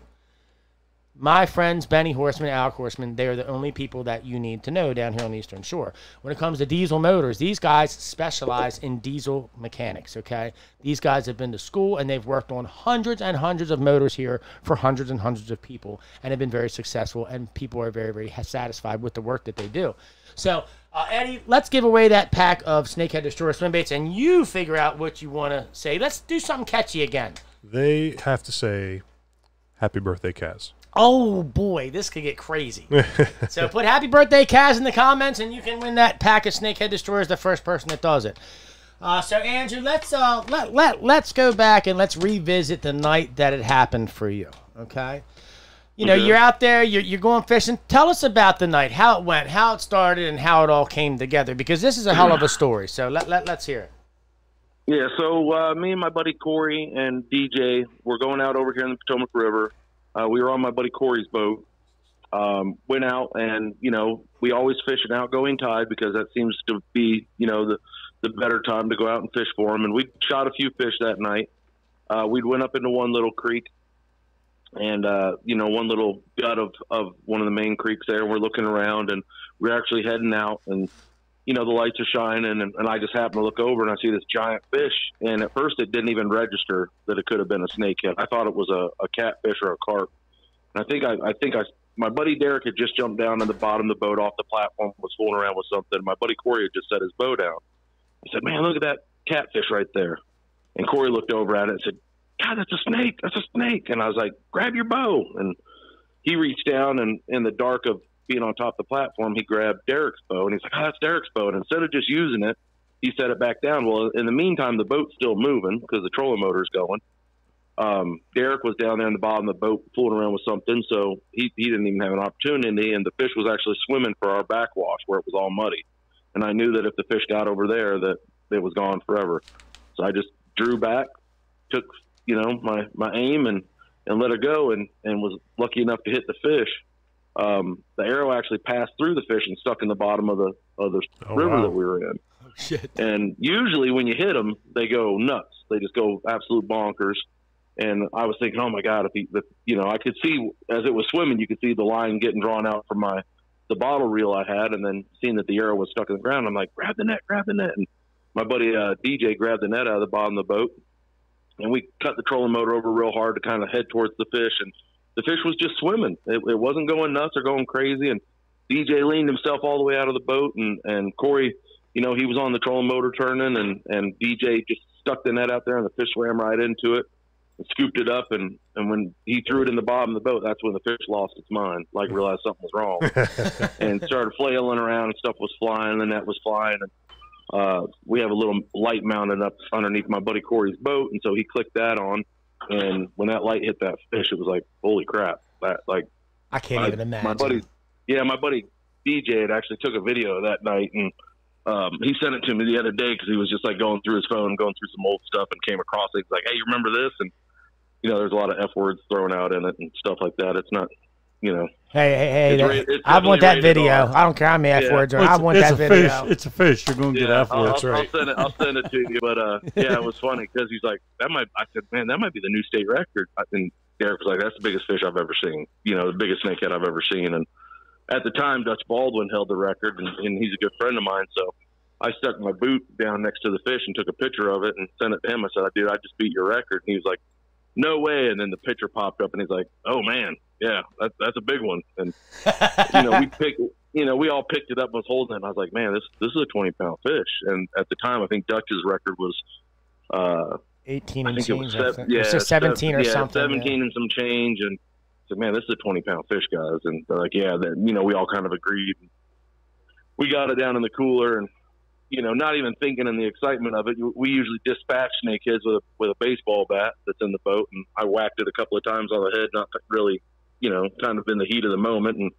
My friends, Benny Horseman, Alec Horseman, they're the only people that you need to know down here on the Eastern Shore. When it comes to diesel motors, these guys specialize in diesel mechanics, okay? These guys have been to school, and they've worked on hundreds and hundreds of motors here for hundreds and hundreds of people, and have been very successful, and people are very, very satisfied with the work that they do. So, Eddie, let's give away that pack of Snakehead Destroyer swim baits, and you figure out what you want to say. Let's do something catchy again. They have to say, "Happy birthday, Kaz." Oh, boy, this could get crazy. So put happy birthday, Kaz, in the comments, and you can win that pack of Snakehead Destroyers, the first person that does it. So, Andrew, let's go back and let's revisit the night that it happened for you, okay? You know, you're out there, you're going fishing. Tell us about the night, how it went, how it started, and how it all came together, because this is a hell of a story. So let's hear it. Yeah, so me and my buddy Corey and DJ were going out over here in the Potomac River. We were on my buddy Corey's boat, went out, and, you know, we always fish an outgoing tide because that seems to be, you know, the better time to go out and fish for them. And we shot a few fish that night. We went up into one little creek and, you know, one little gut of one of the main creeks there. And we're looking around, and we're actually heading out, and, you know, the lights are shining, and I just happen to look over, and I see this giant fish. And at first it didn't even register that it could have been a snakehead. I thought it was a catfish or a carp. And I think my buddy Derek had just jumped down on the bottom of the boat off the platform, was fooling around with something. My buddy Corey had just set his bow down. I said, "Man, look at that catfish right there." And Corey looked over at it and said, "God, that's a snake. That's a snake." And I was like, "Grab your bow." And he reached down, and in the dark of being on top of the platform, he grabbed Derek's bow, and he's like, "Oh, that's Derek's bow." And instead of just using it, he set it back down. Well, in the meantime, the boat's still moving because the trolling motor's going. Derek was down there in the bottom of the boat fooling around with something, so he didn't even have an opportunity, and the fish was actually swimming for our backwash where it was all muddy. And I knew that if the fish got over there, that it was gone forever. So I just drew back, took, you know, my aim and let it go, and was lucky enough to hit the fish. The arrow actually passed through the fish and stuck in the bottom of the river that we were in. Oh, shit. And usually when you hit them, they go nuts. They just go absolute bonkers. And I was thinking, oh my God, you know, I could see as it was swimming, you could see the line getting drawn out from the bottle reel I had, and then seeing that the arrow was stuck in the ground, I'm like, grab the net. And my buddy DJ grabbed the net out of the bottom of the boat, and we cut the trolling motor over real hard to kind of head towards the fish, and the fish was just swimming. It wasn't going nuts or going crazy, and DJ leaned himself all the way out of the boat, and Corey, you know, he was on the trolling motor turning, and DJ just stuck the net out there, and the fish swam right into it and scooped it up, and when he threw it in the bottom of the boat, that's when the fish lost its mind, like realized something was wrong, and started flailing around, and stuff was flying, and the net was flying, and we have a little light mounted up underneath my buddy Corey's boat, and so he clicked that on, and when that light hit that fish, it was like, holy crap. I can't even imagine. My buddy DJ had actually took a video of that night, and he sent it to me the other day because he was just like going through his phone, going through some old stuff, and came across it. He's like, "Hey, you remember this?" And, you know, there's a lot of F words thrown out in it and stuff like that. It's not, you know. Hey, I want that video. I don't care how many F words are. I want that video. It's a fish. You're going to get F words. I'll send it to you. But, yeah, it was funny because he's like, I said, man, that might be the new state record. And Derek was like, that's the biggest fish I've ever seen. You know, the biggest snakehead I've ever seen. And at the time, Dutch Baldwin held the record, and he's a good friend of mine. So I stuck my boot down next to the fish and took a picture of it and sent it to him. I said, "Dude, I just beat your record." And he was like, "No way." And then the picture popped up, and he's like, "Oh man, yeah, that's a big one." And we all picked it up and was holding it. And I was like, "Man, this is a 20-pound fish." And at the time, I think Dutch's record was 18 and change. Yeah, 17 or something. 17 and some change. And I said, "Man, this is a 20-pound fish, guys." And they're like, "Yeah." That, you know, we all kind of agreed. We got it down in the cooler, and, you know, not even thinking in the excitement of it, we usually dispatch snakeheads with a baseball bat that's in the boat, and I whacked it a couple of times on the head, not really, you know, kind of in the heat of the moment, and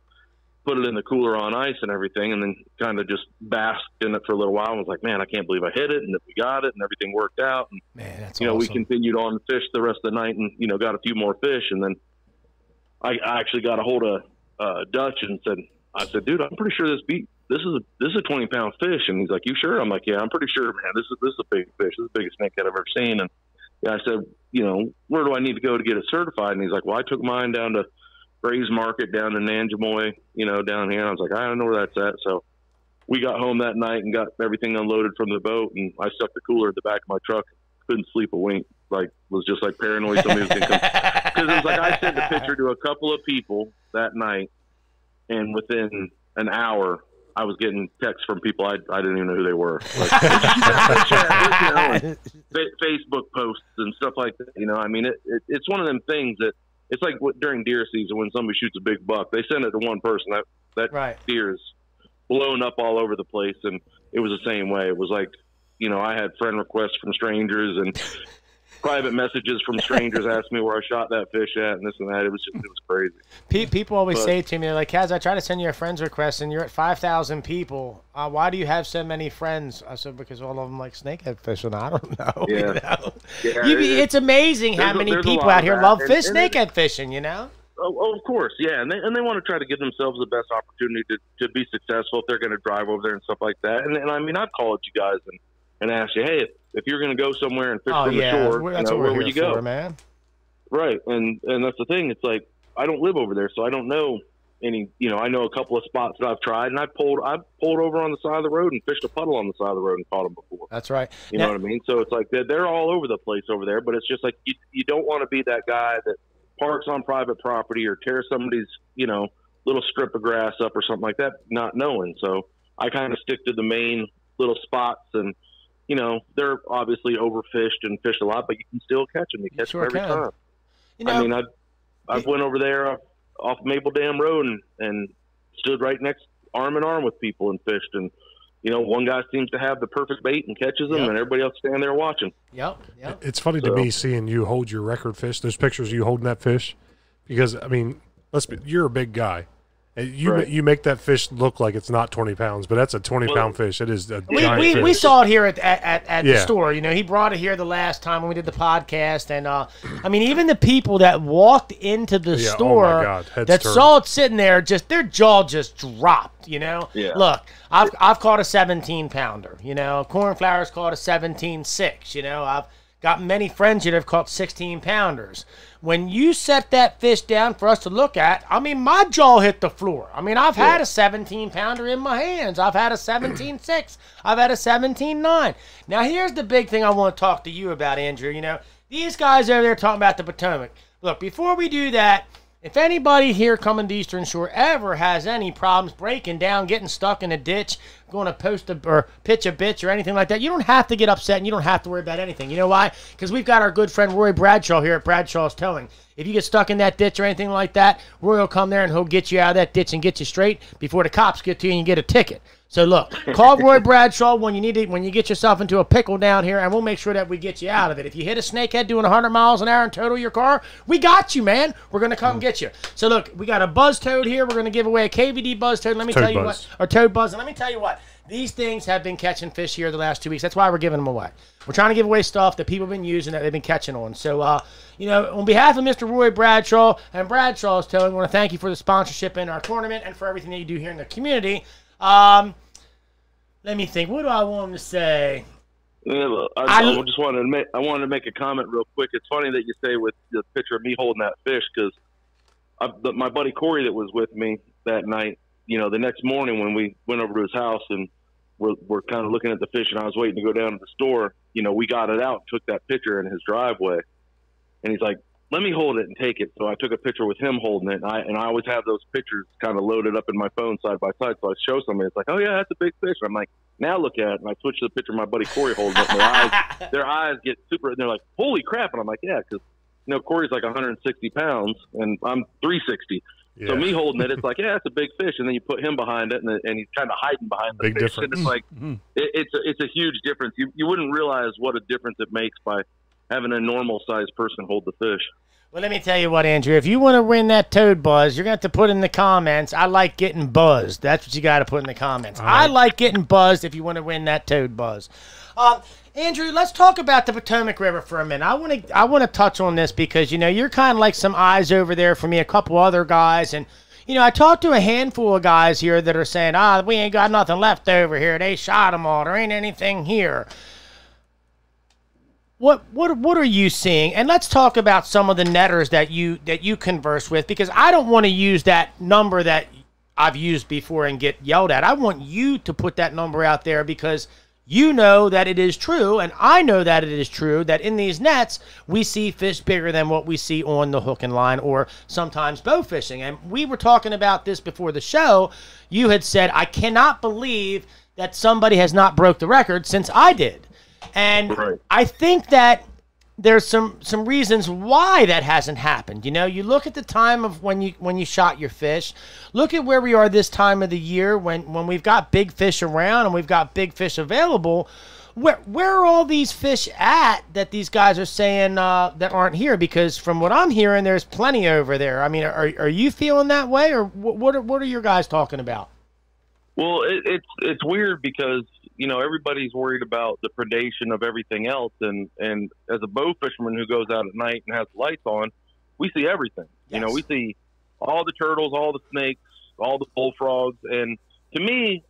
put it in the cooler on ice and everything, and then kind of just basked in it for a little while, and was like, man, I can't believe I hit it, and that we got it, and everything worked out. And, man, that's you know, awesome. We continued on to fish the rest of the night, and, you know, got a few more fish, and then I actually got a hold of Dutch and I said, "Dude, I'm pretty sure this is a 20-pound fish." And he's like, "You sure?" I'm like, "Yeah, I'm pretty sure, man. This is a big fish. This is the biggest snakehead I've ever seen." And yeah, I said, "You know, where do I need to go to get it certified?" And he's like, "Well, I took mine down to Ray's Market down in Nanjamoy, down here. And I was like, I don't know where that's at. So we got home that night and got everything unloaded from the boat, and I stuck the cooler at the back of my truck. Couldn't sleep a wink. Was just like paranoid somebody was going to come. Because it was like I sent the picture to a couple of people that night, and within an hour, I was getting texts from people I didn't even know who they were. Facebook posts and stuff like that. I mean, it's one of them things that it's like during deer season when somebody shoots a big buck, they send it to one person. That right. Deer is blown up all over the place, and it was the same way. It was like, I had friend requests from strangers and private messages from strangers asking me where I shot that fish at and this and that. It was crazy. People always say to me, they're like, Kaz, I try to send you a friend's request and you're at 5,000 people. Why do you have so many friends? I said, because all of them like snakehead fishing. I don't know. Yeah. It's amazing how many people out here love snakehead fishing, Oh, of course, yeah, and they want to try to give themselves the best opportunity to be successful if they're going to drive over there and stuff like that. And I mean, I'd call you guys and ask you, hey, if you're going to go somewhere and fish from the shore, where would you go, man? Right, and that's the thing. It's like I don't live over there, so I don't know any. I know a couple of spots that I've tried, and I pulled over on the side of the road and fished a puddle on the side of the road and caught them before. That's right. You know what I mean? So it's like they're all over the place over there, but it's just like you don't want to be that guy that parks on private property or tears somebody's, little strip of grass up or something like that, not knowing. So I kind of stick to the main little spots, and, they're obviously overfished and fished a lot, but you can still catch them. You catch them every time. I mean, I went over there off Maple Dam Road and stood right next arm in arm with people and fished. And, one guy seems to have the perfect bait and catches them, and everybody else standing there watching. Yep. It's funny to me seeing you hold your record fish, those pictures of you holding that fish, because, I mean, you're a big guy. You make that fish look like it's not 20 pounds, but that's a 20-pound fish. It is a giant fish. We saw it here at the store. He brought it here the last time when we did the podcast, and I mean, even the people that walked into the store that saw it sitting there, their jaw just dropped. Yeah. Look, I've caught a 17-pounder. Cornflower's caught a 17.6. I've got many friends that have caught 16-pounders. When you set that fish down for us to look at, I mean, my jaw hit the floor. I mean, I've had a 17-pounder in my hands. I've had a 17.6. I've had a 17.9. Now, here's the big thing I want to talk to you about, Andrew. These guys over there talking about the Potomac. Look, before we do that, if anybody here coming to Eastern Shore ever has any problems breaking down, getting stuck in a ditch, going to or pitch a bitch or anything like that, you don't have to get upset and you don't have to worry about anything. You know why? Because we've got our good friend Roy Bradshaw here at Bradshaw's Towing. If you get stuck in that ditch or anything like that, Roy will come there and he'll get you out of that ditch and get you straight before the cops get to you and you get a ticket. So look, call Roy Bradshaw when you get yourself into a pickle down here, and we'll make sure that we get you out of it. If you hit a snakehead doing 100 miles an hour and total your car, we got you, man. We're gonna come get you. So look, we got a buzz toad here. We're gonna give away a KVD buzz toad. Let me tell you what, or toad buzz, and let me tell you what. These things have been catching fish here the last 2 weeks. That's why we're giving them away. We're trying to give away stuff that people have been using that they've been catching on. So, on behalf of Mr. Roy Bradshaw and Bradshaw's Towing, I want to thank you for the sponsorship in our tournament and for everything that you do here in the community. Let me think. What do I want to say? I wanted to make a comment real quick. It's funny that you say with the picture of me holding that fish, because my buddy Corey that was with me that night, the next morning when we went over to his house and we're kind of looking at the fish and I was waiting to go down to the store, we got it out and took that picture in his driveway. And he's like, let me hold it and take it. So I took a picture with him holding it. And I always have those pictures kind of loaded up in my phone side by side. So I show somebody, it's like, oh yeah, that's a big fish. I'm like, now look at it. And I switch to the picture of my buddy Corey holding it. And their eyes get super, and they're like, holy crap. And I'm like, yeah, because, Corey's like 160 pounds and I'm 360. Yeah. So me holding it, it's like, yeah, it's a big fish, and then you put him behind it, and he's kind of hiding behind the big fish. Difference. And it's like, it's a huge difference. You wouldn't realize what a difference it makes by having a normal sized person hold the fish. Well, let me tell you what, Andrew. If you want to win that toad buzz, you're going to have to put in the comments, I like getting buzzed. That's what you got to put in the comments. I like getting buzzed if you want to win that toad buzz. Andrew, let's talk about the Potomac River for a minute. I want to touch on this because, you're kind of like some eyes over there for me, a couple other guys. And, I talked to a handful of guys here that are saying, we ain't got nothing left over here. They shot them all. There ain't anything here. What are you seeing? And let's talk about some of the netters that you converse with, because I don't want to use that number that I've used before and get yelled at. I want you to put that number out there, because you know that it is true, and I know that it is true, that in these nets we see fish bigger than what we see on the hook and line or sometimes bow fishing. And we were talking about this before the show. You had said, I cannot believe that somebody has not broke the record since I did. And Right. I think that there's some reasons why that hasn't happened. You know, you look at the time of when you shot your fish. Look at where we are this time of the year when we've got big fish around and we've got big fish available. Where are all these fish at that these guys are saying that aren't here? Because from what I'm hearing, there's plenty over there. I mean, are you feeling that way, or what are your guys talking about? Well, it's weird because, you know, everybody's worried about the predation of everything else. And as a bow fisherman who goes out at night and has the lights on, we see everything. Yes. You know, we see all the turtles, all the snakes, all the bullfrogs. And to me,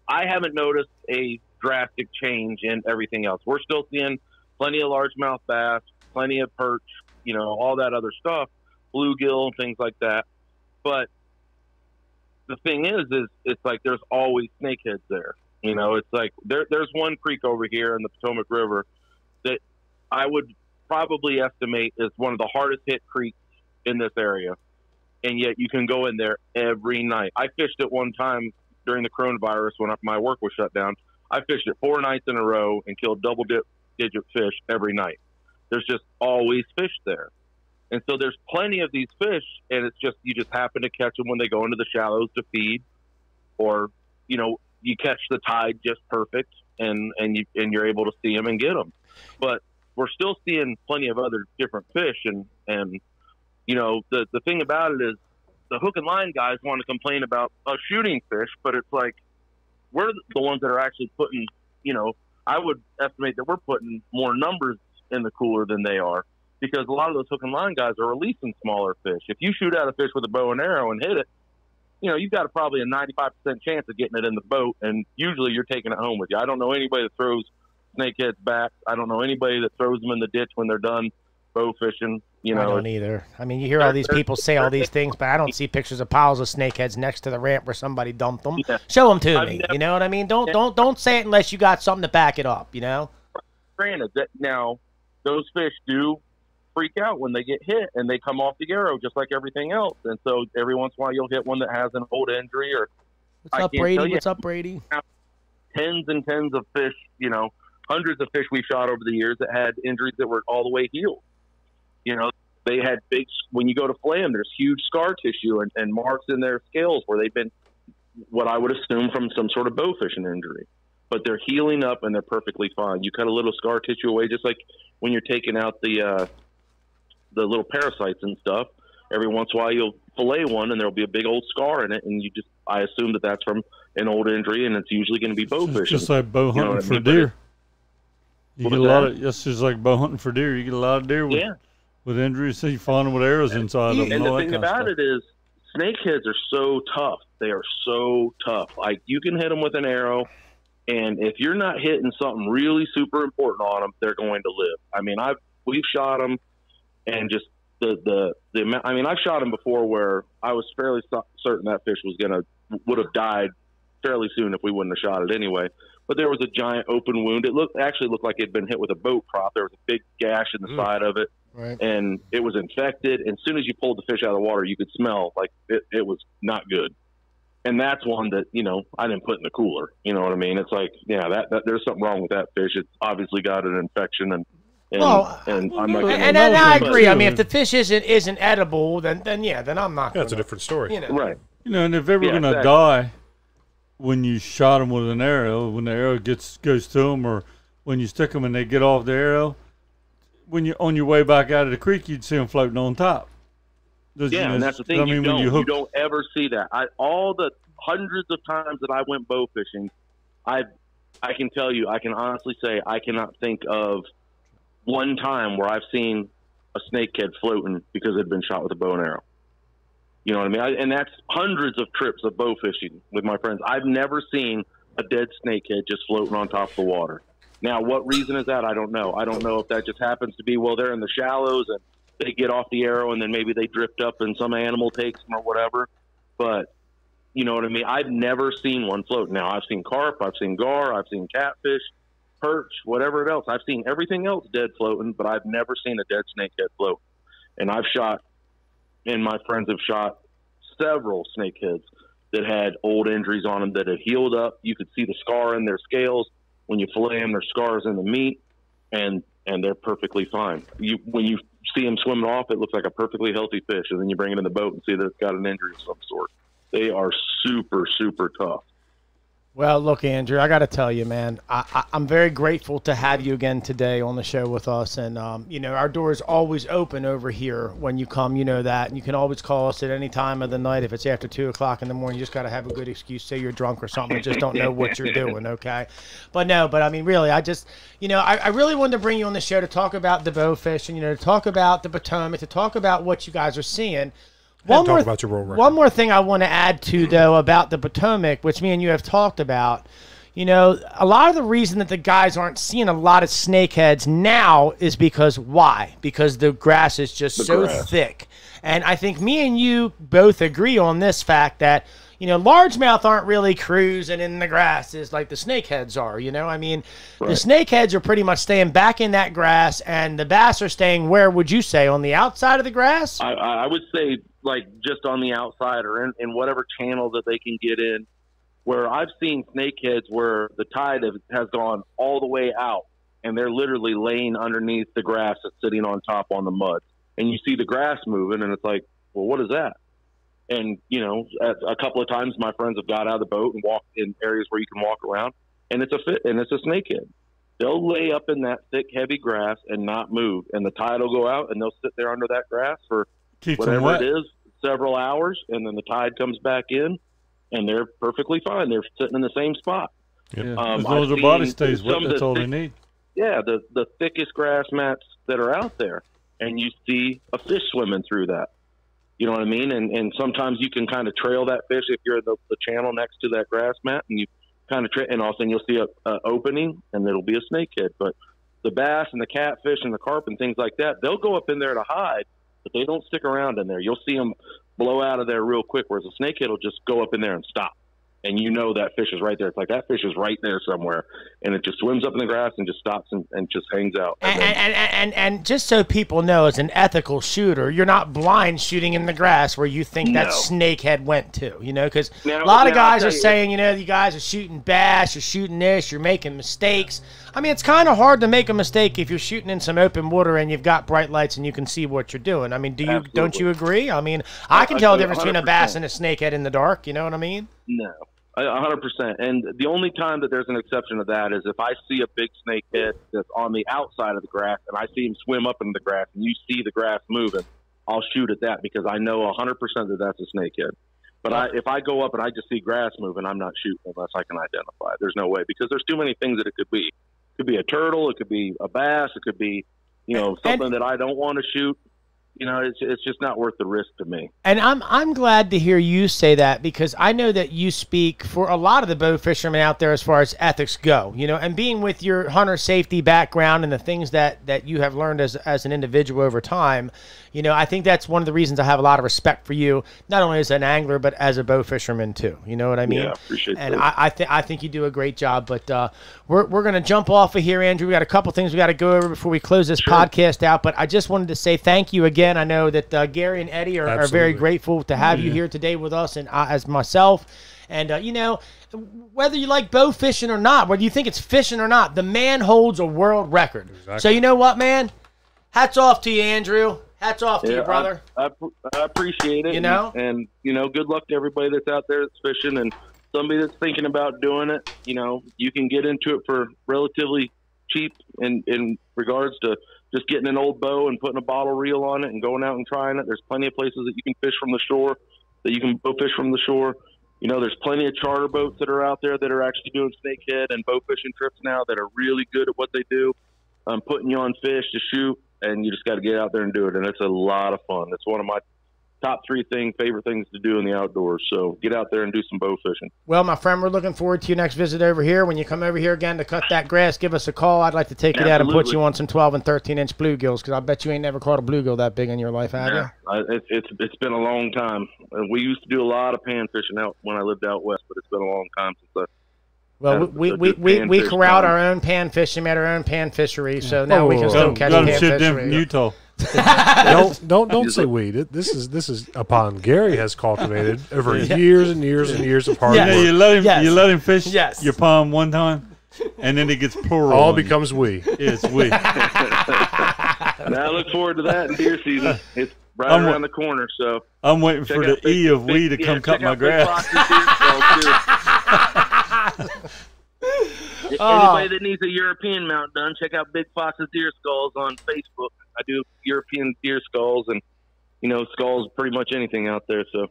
I haven't noticed a drastic change in everything else. We're still seeing plenty of largemouth bass, plenty of perch, you know, all that other stuff, bluegill and things like that. But the thing is it's like there's always snakeheads there. You know, it's like there's one creek over here in the Potomac River that I would probably estimate is one of the hardest hit creeks in this area. And yet you can go in there every night. I fished it one time during the coronavirus when my work was shut down. I fished it 4 nights in a row and killed double-digit fish every night. There's just always fish there. And so there's plenty of these fish, and it's just you just happen to catch them when they go into the shallows to feed, or, you know, you catch the tide just perfect, and you're able to see them and get them. But we're still seeing plenty of other different fish, and you know, the thing about it is the hook and line guys want to complain about us shooting fish, but it's like we're the ones that are actually putting, you know, I would estimate that we're putting more numbers in the cooler than they are, because a lot of those hook and line guys are releasing smaller fish. If you shoot at a fish with a bow and arrow and hit it, you know, you've got probably a 95% chance of getting it in the boat, and usually you're taking it home with you. I don't know anybody that throws snakeheads back. I don't know anybody that throws them in the ditch when they're done bow fishing. You know, I don't either. I mean, you hear all these people say all these things, but I don't see pictures of piles of snakeheads next to the ramp where somebody dumped them. Yeah. Show them to me. You know what I mean? Don't say it unless you got something to back it up. You know. Granted, that now those fish do freak out when they get hit and they come off the arrow just like everything else. And so every once in a while you'll hit one that has an old injury or What's up, Brady? Tens and tens of fish, you know, hundreds of fish we've shot over the years that had injuries that were all the way healed. You know, they had big, when you go to flay them, there's huge scar tissue and marks in their scales where they've been what I would assume from some sort of bow fishing injury. But they're healing up and they're perfectly fine. You cut a little scar tissue away, just like when you're taking out the little parasites and stuff. Every once in a while you'll fillet one and there'll be a big old scar in it, and I assume that that's from an old injury, and it's usually going to be bow fishing. Just like bow hunting for deer. You get a lot of, it's just like bow hunting for deer. You get a lot of deer with injuries, so you find them with arrows inside of them. And the thing about it is, snakeheads are so tough. They are so tough. Like, you can hit them with an arrow, and if you're not hitting something really super important on them, they're going to live. I mean, we've shot them, and just the amount. I mean, I've shot them before where I was fairly certain that fish would have died fairly soon if we wouldn't have shot it anyway. But there was a giant open wound. It actually looked like it had been hit with a boat prop. There was a big gash in the side of it, and it was infected. And as soon as you pulled the fish out of the water, you could smell like it was not good. And that's one that, you know, I didn't put in the cooler. You know what I mean? It's like, yeah, that there's something wrong with that fish. It's obviously got an infection, and I'm not gonna, and I agree. I mean, if the fish isn't edible, then I'm not. That's a different story, you know. Right? You know, and if they're ever gonna die when you shot them with an arrow, when the arrow goes to them, or when you stick them and they get off the arrow, when you're on your way back out of the creek, you'd see them floating on top. And that's the thing. You don't ever see that. All the hundreds of times that I went bow fishing, I can tell you, I can honestly say I cannot think of one time where I've seen a snakehead floating because it had been shot with a bow and arrow. You know what I mean? And that's hundreds of trips of bow fishing with my friends. I've never seen a dead snakehead just floating on top of the water. Now, what reason is that? I don't know. I don't know if that just happens to be, well, they're in the shallows and they get off the arrow and then maybe they drift up and some animal takes them or whatever. But you know what I mean? I've never seen one float. Now, I've seen carp, I've seen gar, I've seen catfish, perch, whatever else. I've seen everything else dead floating, but I've never seen a dead snakehead float. And I've shot, and my friends have shot several snakeheads that had old injuries on them that had healed up. You could see the scar in their scales. When you fillet them, there's scars in the meat, and they're perfectly fine. When you see them swimming off, it looks like a perfectly healthy fish, and then you bring it in the boat and see that it's got an injury of some sort. They are super, super tough. Well, look, Andrew, I got to tell you, man, I'm very grateful to have you again today on the show with us. And, you know, our door is always open over here when you come, you know that. And you can always call us at any time of the night. If it's after 2 o'clock in the morning, you just got to have a good excuse. Say you're drunk or something. I just don't know what you're doing, okay? But I mean, really, I just, you know, I really wanted to bring you on the show to talk about the bow fishing, you know, to talk about the Potomac, to talk about what you guys are seeing. One more thing I want to add to, though, about the Potomac, which me and you have talked about. You know, a lot of the reason that the guys aren't seeing a lot of snakeheads now is because why? Because the grass is just so thick. And I think me and you both agree on this fact that, you know, largemouth aren't really cruising in the grasses like the snakeheads are, you know? I mean, the snakeheads are pretty much staying back in that grass, and the bass are staying, where would you say, on the outside of the grass? I would say, like, just on the outside or in whatever channel that they can get in, where I've seen snakeheads where the tide has gone all the way out, and they're literally laying underneath the grass that's sitting on top on the mud. And you see the grass moving, and it's like, well, what is that? And, you know, a couple of times my friends have got out of the boat and walked in areas where you can walk around, and it's a snakehead. They'll lay up in that thick, heavy grass and not move, and the tide will go out, and they'll sit there under that grass for whatever it is, several hours, and then the tide comes back in, and they're perfectly fine. They're sitting in the same spot. Yeah, as long as their body stays wet, that's all they need. Yeah, the thickest grass mats that are out there, and you see a fish swimming through that. You know what I mean? And sometimes you can kind of trail that fish if you're in the channel next to that grass mat, and you kind of and all of a sudden you'll see a opening, and it'll be a snakehead. But the bass and the catfish and the carp and things like that, they'll go up in there to hide, but they don't stick around in there. You'll see them blow out of there real quick, whereas a snakehead will just go up in there and stop. And you know that fish is right there. It's like that fish is right there somewhere, and it just swims up in the grass and just stops and just hangs out. And just so people know, as an ethical shooter, you're not blind shooting in the grass where you think that snakehead went to, you know, because a lot of guys are saying, you know, you guys are shooting bass, you're shooting this, you're making mistakes. I mean, it's kind of hard to make a mistake if you're shooting in some open water and you've got bright lights and you can see what you're doing. I mean, don't you agree? I mean, I can tell the difference between a bass and a snakehead in the dark. You know what I mean? No. 100%. And the only time that there's an exception to that is if I see a big snakehead that's on the outside of the grass and I see him swim up into the grass and you see the grass moving, I'll shoot at that because I know 100% that that's a snakehead. But if I go up and I just see grass moving, I'm not shooting unless I can identify it. There's no way because there's too many things that it could be. It could be a turtle. It could be a bass. It could be, you know, something that I don't want to shoot. You know, it's just not worth the risk to me. And I'm glad to hear you say that because I know that you speak for a lot of the bow fishermen out there as far as ethics go, you know, and being with your hunter safety background and the things that you have learned as an individual over time, you know, I think that's one of the reasons I have a lot of respect for you, not only as an angler, but as a bow fisherman too. You know what I mean? Yeah, appreciate that. And I think you do a great job, but we're going to jump off of here, Andrew. We got a couple things we got to go over before we close this podcast out, but I just wanted to say thank you again. I know that Gary and Eddie are very grateful to have you here today with us and as myself. And, you know, whether you like bow fishing or not, whether you think it's fishing or not, the man holds a world record. Exactly. So you know what, man? Hats off to you, Andrew. Hats off to you, brother. I appreciate it. You know? And, you know, good luck to everybody that's out there that's fishing and somebody that's thinking about doing it. You know, you can get into it for relatively cheap in regards to just getting an old bow and putting a bottle reel on it and going out and trying it. There's plenty of places that you can fish from the shore, that you can bow fish from the shore. You know, there's plenty of charter boats that are out there that are actually doing snakehead and bow fishing trips now that are really good at what they do, putting you on fish to shoot, and you just got to get out there and do it. And it's a lot of fun. It's one of my top 3 favorite things to do in the outdoors. So get out there and do some bow fishing. Well, my friend, we're looking forward to your next visit over here. When you come over here again to cut that grass, give us a call. I'd like to take you out and put you on some 12 and 13-inch bluegills, because I bet you ain't never caught a bluegill that big in your life, have you? It's been a long time. We used to do a lot of pan fishing out when I lived out west, but it's been a long time since I. Well, we corralled our own pan fishing at our own pan fishery, so now we can still catch pan fishery. In Utah. don't say we. This is a pond Gary has cultivated over years and years and years of hard work. Yeah, you let him fish your pond one time, and then it gets plural. All becomes we. It's we. Now I look forward to that in deer season. It's right around the corner, so I'm waiting for the E of we to come cut my grass. Anybody that needs a European mount done, check out Big Fox's Deer Skulls on Facebook. I do European deer skulls and, skulls pretty much anything out there. So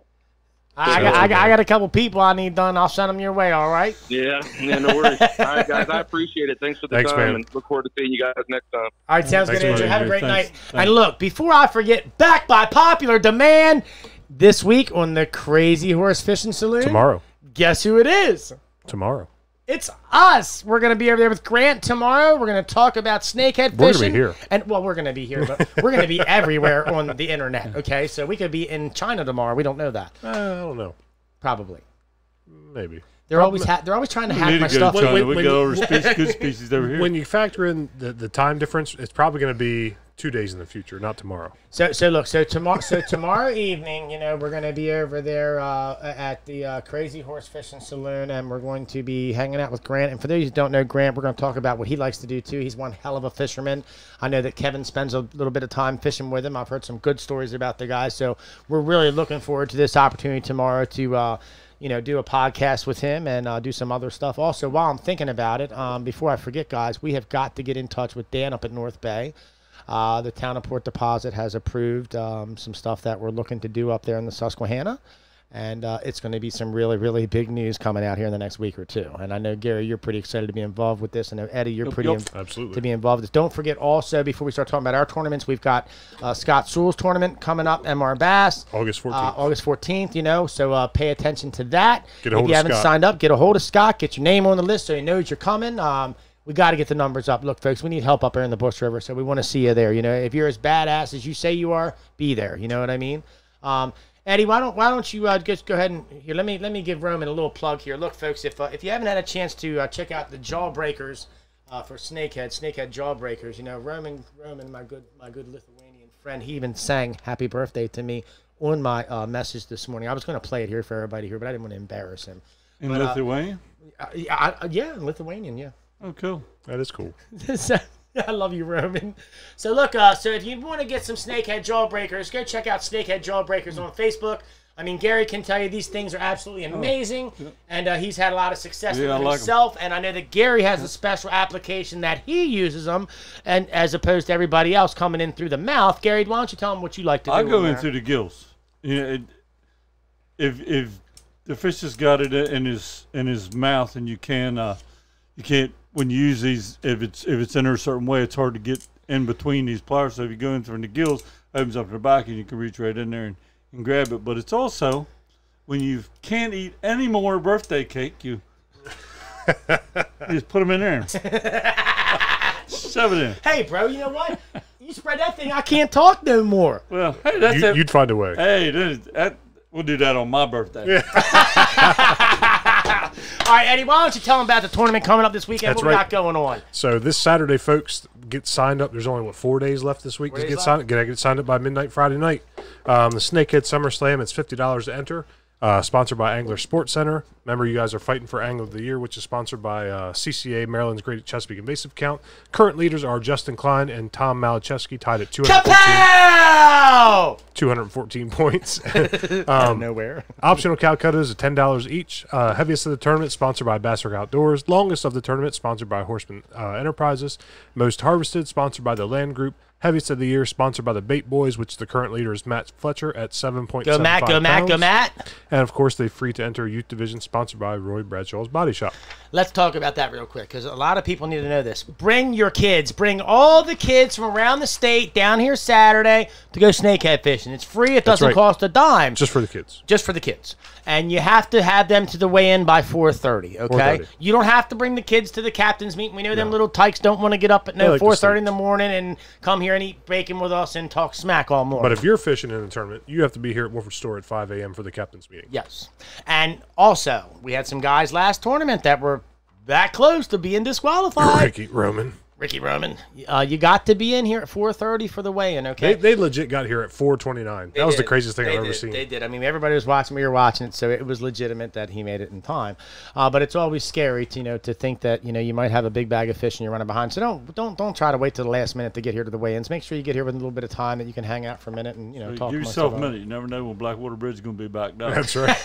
I got a couple people I need done. I'll send them your way, all right? Yeah, no worries. All right, guys, I appreciate it. Thanks for the time, man. And look forward to seeing you guys next time. All right, sounds good, Andrew. Have a great night. And look, before I forget, back by popular demand, this week on the Crazy Horse Fishing Saloon. Tomorrow. Guess who it is? Tomorrow. It's us. We're going to be over there with Grant tomorrow. We're going to talk about snakehead fishing. We're going to be here. And, we're going to be here, but we're going to be everywhere on the internet, okay? So we could be in China tomorrow. We don't know that. I don't know. Probably. Maybe. They're always trying to hack my stuff. We go over good species over here. When you factor in the time difference, it's probably going to be 2 days in the future, not tomorrow. So tomorrow evening, we're going to be over there at the Crazy Horse Fishing Saloon, and we're going to be hanging out with Grant. And for those who don't know Grant, we're going to talk about what he likes to do too. He's one hell of a fisherman. I know that Kevin spends a little bit of time fishing with him. I've heard some good stories about the guy, so we're really looking forward to this opportunity tomorrow to do a podcast with him and do some other stuff. Also, while I'm thinking about it, before I forget, guys, we have got to get in touch with Dan up at North Bay. The town of Port Deposit has approved some stuff that we're looking to do up there in the Susquehanna. And it's going to be some really, really big news coming out here in the next week or two. And I know, Gary, you're pretty excited to be involved with this. I know, Eddie, you're absolutely to be involved with this. Don't forget also, before we start talking about our tournaments, we've got Scott Sewell's tournament coming up, MR Bass. August 14th. August 14th, so pay attention to that. Get a hold if you haven't signed up, get a hold of Scott. Get your name on the list so he knows you're coming. We got to get the numbers up. Look, folks, we need help up there in the Bush River, so we want to see you there. If you're as badass as you say you are, be there. You know what I mean? Eddie, why don't you just go ahead and here? Let me give Roman a little plug here. Look, folks, if you haven't had a chance to check out the Jawbreakers for Snakehead Jawbreakers, Roman, my good Lithuanian friend, he even sang "Happy Birthday" to me on my message this morning. I was going to play it here for everybody here, but I didn't want to embarrass him. In Lithuania? Yeah, in Lithuanian, yeah. Oh, cool. That is cool. I love you, Roman. So look, so if you want to get some Snakehead Jawbreakers, go check out Snakehead Jawbreakers on Facebook. I mean, Gary can tell you these things are absolutely amazing, and he's had a lot of success with them himself. And I know that Gary has a special application that he uses them, and as opposed to everybody else coming in through the mouth. Gary, why don't you tell him what you like to do? I go in through the gills. If the fish has got it in his mouth, and you can't when you use these, if it's in a certain way, it's hard to get in between these pliers. So if you go in through the gills, opens up the back, and you can reach right in there and grab it. But it's also when you can't eat any more birthday cake, you just put them in there, shove it in. Hey, bro, you know what? You spread that thing, I can't talk no more. Well, hey, that's it. You'd find a way. Hey, we'll do that on my birthday. Yeah. All right, Eddie, why don't you tell them about the tournament coming up this weekend? That's what we got going on? So this Saturday, folks, get signed up. There's only, 4 days left this week. Just get signed up by midnight Friday night. The Snakehead Summer Slam, it's $50 to enter. Sponsored by Angler Sports Center. Remember, you guys are fighting for Angler of the Year, which is sponsored by CCA, Maryland's Great Chesapeake Invasive Count. Current leaders are Justin Klein and Tom Malachewski, tied at 214 points. Nowhere. Optional Calcutta is $10 each. Heaviest of the tournament, sponsored by Bassrock Outdoors. Longest of the tournament, sponsored by Horseman Enterprises. Most harvested, sponsored by the Land Group. Heaviest of the year, sponsored by the Bait Boys, which the current leader is Matt Fletcher at 7.75 pounds. Go Matt. And, of course, the free-to-enter youth division, sponsored by Roy Bradshaw's Body Shop. Let's talk about that real quick because a lot of people need to know this. Bring your kids. Bring all the kids from around the state down here Saturday to go snakehead fishing. It's free. It doesn't cost a dime. Just for the kids. Just for the kids. And you have to have them to the weigh-in by 4:30, okay? 4:30. You don't have to bring the kids to the captain's meeting. We know them little tykes don't want to get up at 4:30 in the morning and come here and eat bacon with us and talk smack all morning. But if you're fishing in a tournament, you have to be here at Wolford Store at 5 a.m. for the captain's meeting. Yes. And also, we had some guys last tournament that were that close to being disqualified. Ricky Roman, you got to be in here at 4:30 for the weigh-in, okay? They legit got here at 4:29. That was the craziest thing I've ever seen. They did. I mean, everybody was watching. We were watching it, so it was legitimate that he made it in time. But it's always scary to to think that you might have a big bag of fish and you're running behind. So don't try to wait till the last minute to get here to the weigh-ins. Make sure you get here with a little bit of time that you can hang out for a minute and talk. Give yourself a minute. You never know when Blackwater Bridge is going to be back down. That's right.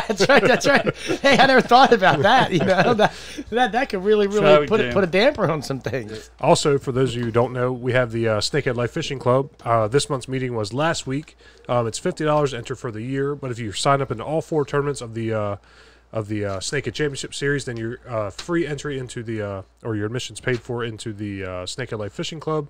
That's right. Hey, I never thought about that. That could really put a damper on some things. Also, for those of you who don't know, we have the Snakehead Life Fishing Club. This month's meeting was last week. It's $50 to enter for the year, but if you sign up into all 4 tournaments of the Snakehead Championship Series, then you're free entry into the or your admission's paid for into the Snakehead Life Fishing Club.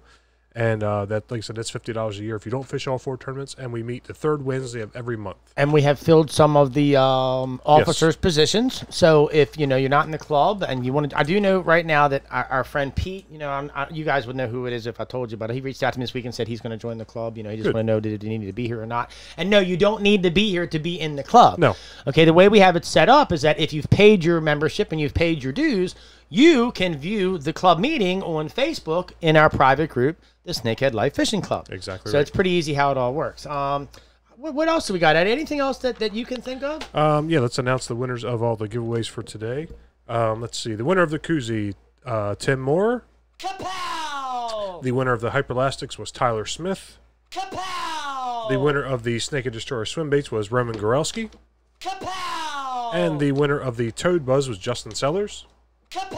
And that, like I said, that's $50 a year if you don't fish all 4 tournaments. And we meet the 3rd Wednesday of every month. And we have filled some of the officers' positions. So if you're not in the club and you want to, I do know right now that our friend Pete, you guys would know who it is if I told you, but he reached out to me this week and said he's going to join the club. He just want to know did he need to be here or not. And no, you don't need to be here to be in the club. No. Okay, the way we have it set up is that if you've paid your membership and you've paid your dues, you can view the club meeting on Facebook in our private group, the Snakehead Life Fishing Club. Exactly. So it's pretty easy how it all works. What else do we got, Eddie? Anything else that you can think of? Yeah, let's announce the winners of all the giveaways for today. Let's see. The winner of the koozie, Tim Moore. Kapow! The winner of the Hyperlastics was Tyler Smith. Kapow! The winner of the Snakehead Destroyer swim baits was Roman Gorelski. Kapow! And the winner of the Toad Buzz was Justin Sellers. Kapow!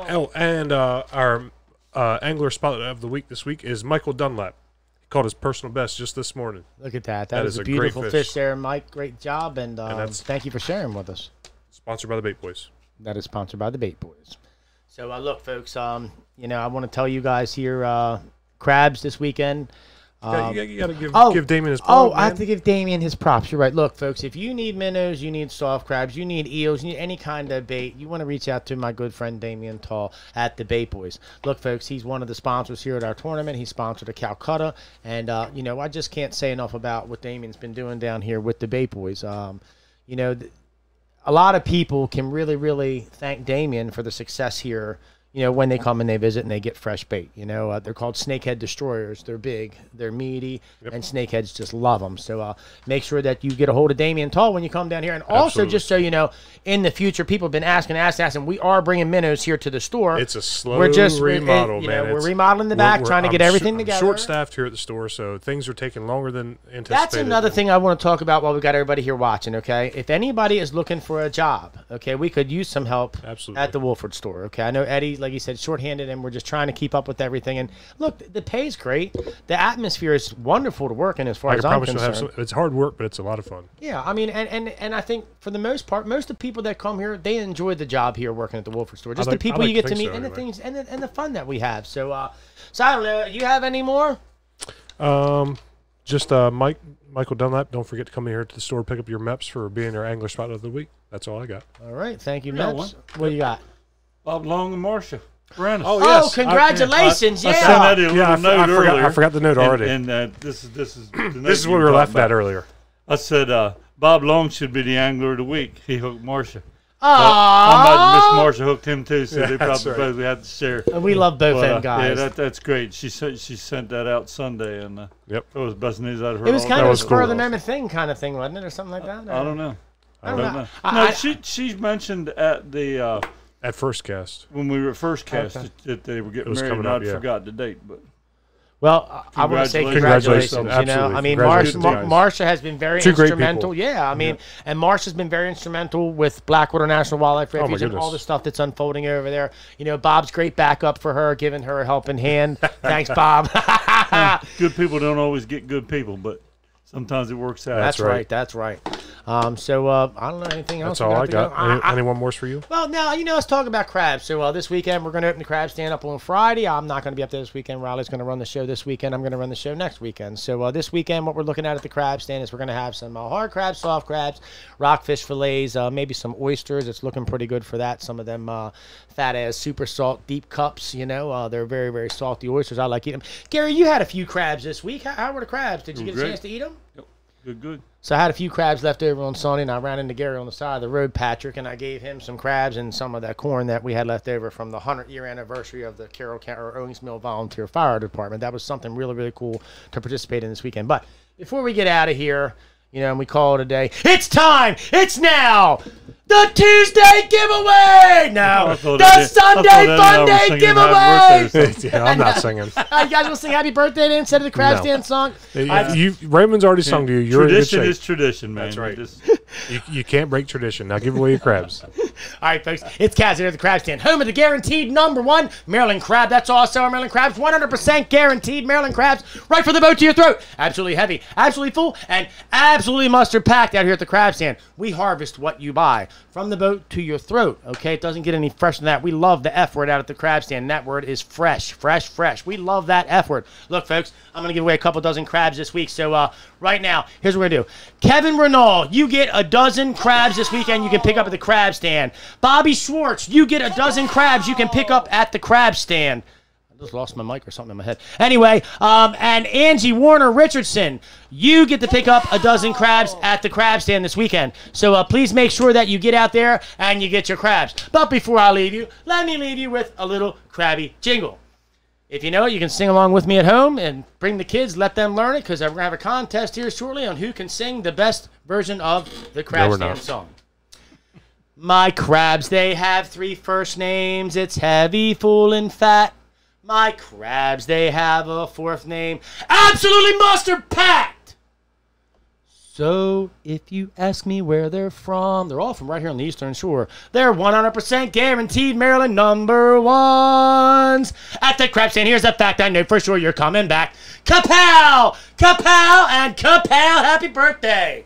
Oh, and our angler spotlight of the week this week is Michael Dunlap. He caught his personal best just this morning. Look at that. That is a beautiful fish there, Mike. Great job, and thank you for sharing with us. Sponsored by the Bait Boys. That is sponsored by the Bait Boys. So, look, folks, I want to tell you guys here, crabs this weekend. You got to give Damien his props. I have to give Damien his props. You're right. Look, folks, if you need minnows, you need soft crabs, you need eels, you need any kind of bait, you want to reach out to my good friend Damien Tall at the Bait Boys. Look, folks, he's one of the sponsors here at our tournament. He sponsored a Calcutta. And, I just can't say enough about what Damien's been doing down here with the Bait Boys. A lot of people can really, really thank Damien for the success here. When they come and they visit and they get fresh bait. They're called Snakehead Destroyers. They're big, they're meaty, and snakeheads just love them. So make sure that you get a hold of Damien Tall when you come down here. And also, just so you know, in the future, people have been asking, we are bringing minnows here to the store. It's a slow remodel, man. We're remodeling the back, trying to get everything together. Short-staffed here at the store, so things are taking longer than anticipated. That's another thing I want to talk about while we got everybody here watching, okay? If anybody is looking for a job, okay, we could use some help at the Wolford store, okay? I know Eddie, like you said, shorthanded, and we're just trying to keep up with everything. And look, the pay's great. The atmosphere is wonderful to work in, as far as I'm concerned. It's hard work, but it's a lot of fun. Yeah, I mean, and I think for the most part, most of the people that come here, they enjoy the job here working at the Wolford store. Just the people you get to meet, and the things, and the fun that we have. So, I don't know. You have any more? Just Michael Dunlap. Don't forget to come in here to the store, pick up your MEPS for being our angler spot of the week. That's all I got. All right, thank you, MEPS. What do you got? Bob Long and Marcia. Yes. Oh, congratulations! I sent Eddie a little note earlier. I forgot the note already. And this is this is what we were laughing at earlier. I said Bob Long should be the angler of the week. He hooked Marcia. I imagine Miss Marcia hooked him too, so they probably both had to share. And we love both them guys. Yeah, that's great. She sent that out Sunday, and it was the best news I'd heard. It was kind of a spur of the moment thing, kind of thing, wasn't it, or something like that? I don't know. I don't know. No, she mentioned at the at first cast when we were at first cast that they were getting married. And I'd forgot the date, but. Well, I want to say congratulations. I mean, Marcia has been very instrumental. Yeah, I mean, and Marcia's been very instrumental with Blackwater National Wildlife Refuge and all the stuff that's unfolding over there. Bob's great backup for her, giving her a helping hand. Thanks, Bob. Good people don't always get good people, but sometimes it works out. That's right. That's right. So I don't know anything else. That's all I got. Anyone more for you? Well, now, let's talk about crabs. So this weekend, we're going to open the crab stand up on Friday. I'm not going to be up there this weekend. Riley's going to run the show this weekend. I'm going to run the show next weekend. So this weekend, what we're looking at the crab stand is we're going to have some hard crabs, soft crabs, rockfish fillets, maybe some oysters. It's looking pretty good for that. Some of them fat-ass super salt deep cups, they're very, very salty oysters. I like eating them. Gary, you had a few crabs this week. How were the crabs? Did you get a chance to eat them? Yep. Good. So I had a few crabs left over on Sunday, and I ran into Gary on the side of the road, Patrick, and I gave him some crabs and some of that corn that we had left over from the 100-year anniversary of the Carroll County or Owings Mill Volunteer Fire Department. That was something really, really cool to participate in this weekend. But before we get out of here, and we call it a day, it's time! It's now! The Tuesday giveaway! No, the Sunday Fun Day giveaway! Yeah, I'm not singing. You guys want to sing Happy Birthday then instead of the crab stand song? Raymond's already sung to you. You're tradition is tradition, man. That's right. You can't break tradition. Now give away your crabs. All right, folks. It's Kaz here at the crab stand. Home of the guaranteed #1 Maryland crab. That's also our Maryland crabs. 100% guaranteed Maryland crabs. Right for the boat to your throat. Absolutely heavy, absolutely full, and absolutely mustard packed out here at the crab stand. We harvest what you buy. From the boat to your throat, okay? It doesn't get any fresher than that. We love the F word out at the crab stand. And that word is fresh, fresh, fresh. We love that F word. Look, folks, I'm going to give away a couple dozen crabs this week. So right now, here's what we're going to do. Kevin Renault, you get a dozen crabs this weekend you can pick up at the crab stand. Bobby Schwartz, you get a dozen crabs you can pick up at the crab stand. Just lost my mic or something in my head. Anyway, and Angie Warner Richardson, you get to pick up a dozen crabs at the crab stand this weekend. So please make sure that you get out there and you get your crabs. But before I leave you, let me leave you with a little crabby jingle. If you know it, you can sing along with me at home and bring the kids, let them learn it, because we're going to have a contest here shortly on who can sing the best version of the crab stand song. My crabs, they have 3 first names. It's heavy, full, and fat. My crabs, they have a 4th name. Absolutely mustard packed! So, if you ask me where they're from, they're all from right here on the Eastern Shore. They're 100% guaranteed Maryland #1s. At the crab stand, here's a fact I know for sure you're coming back. Kapow! Kapow! And kapow! Happy birthday!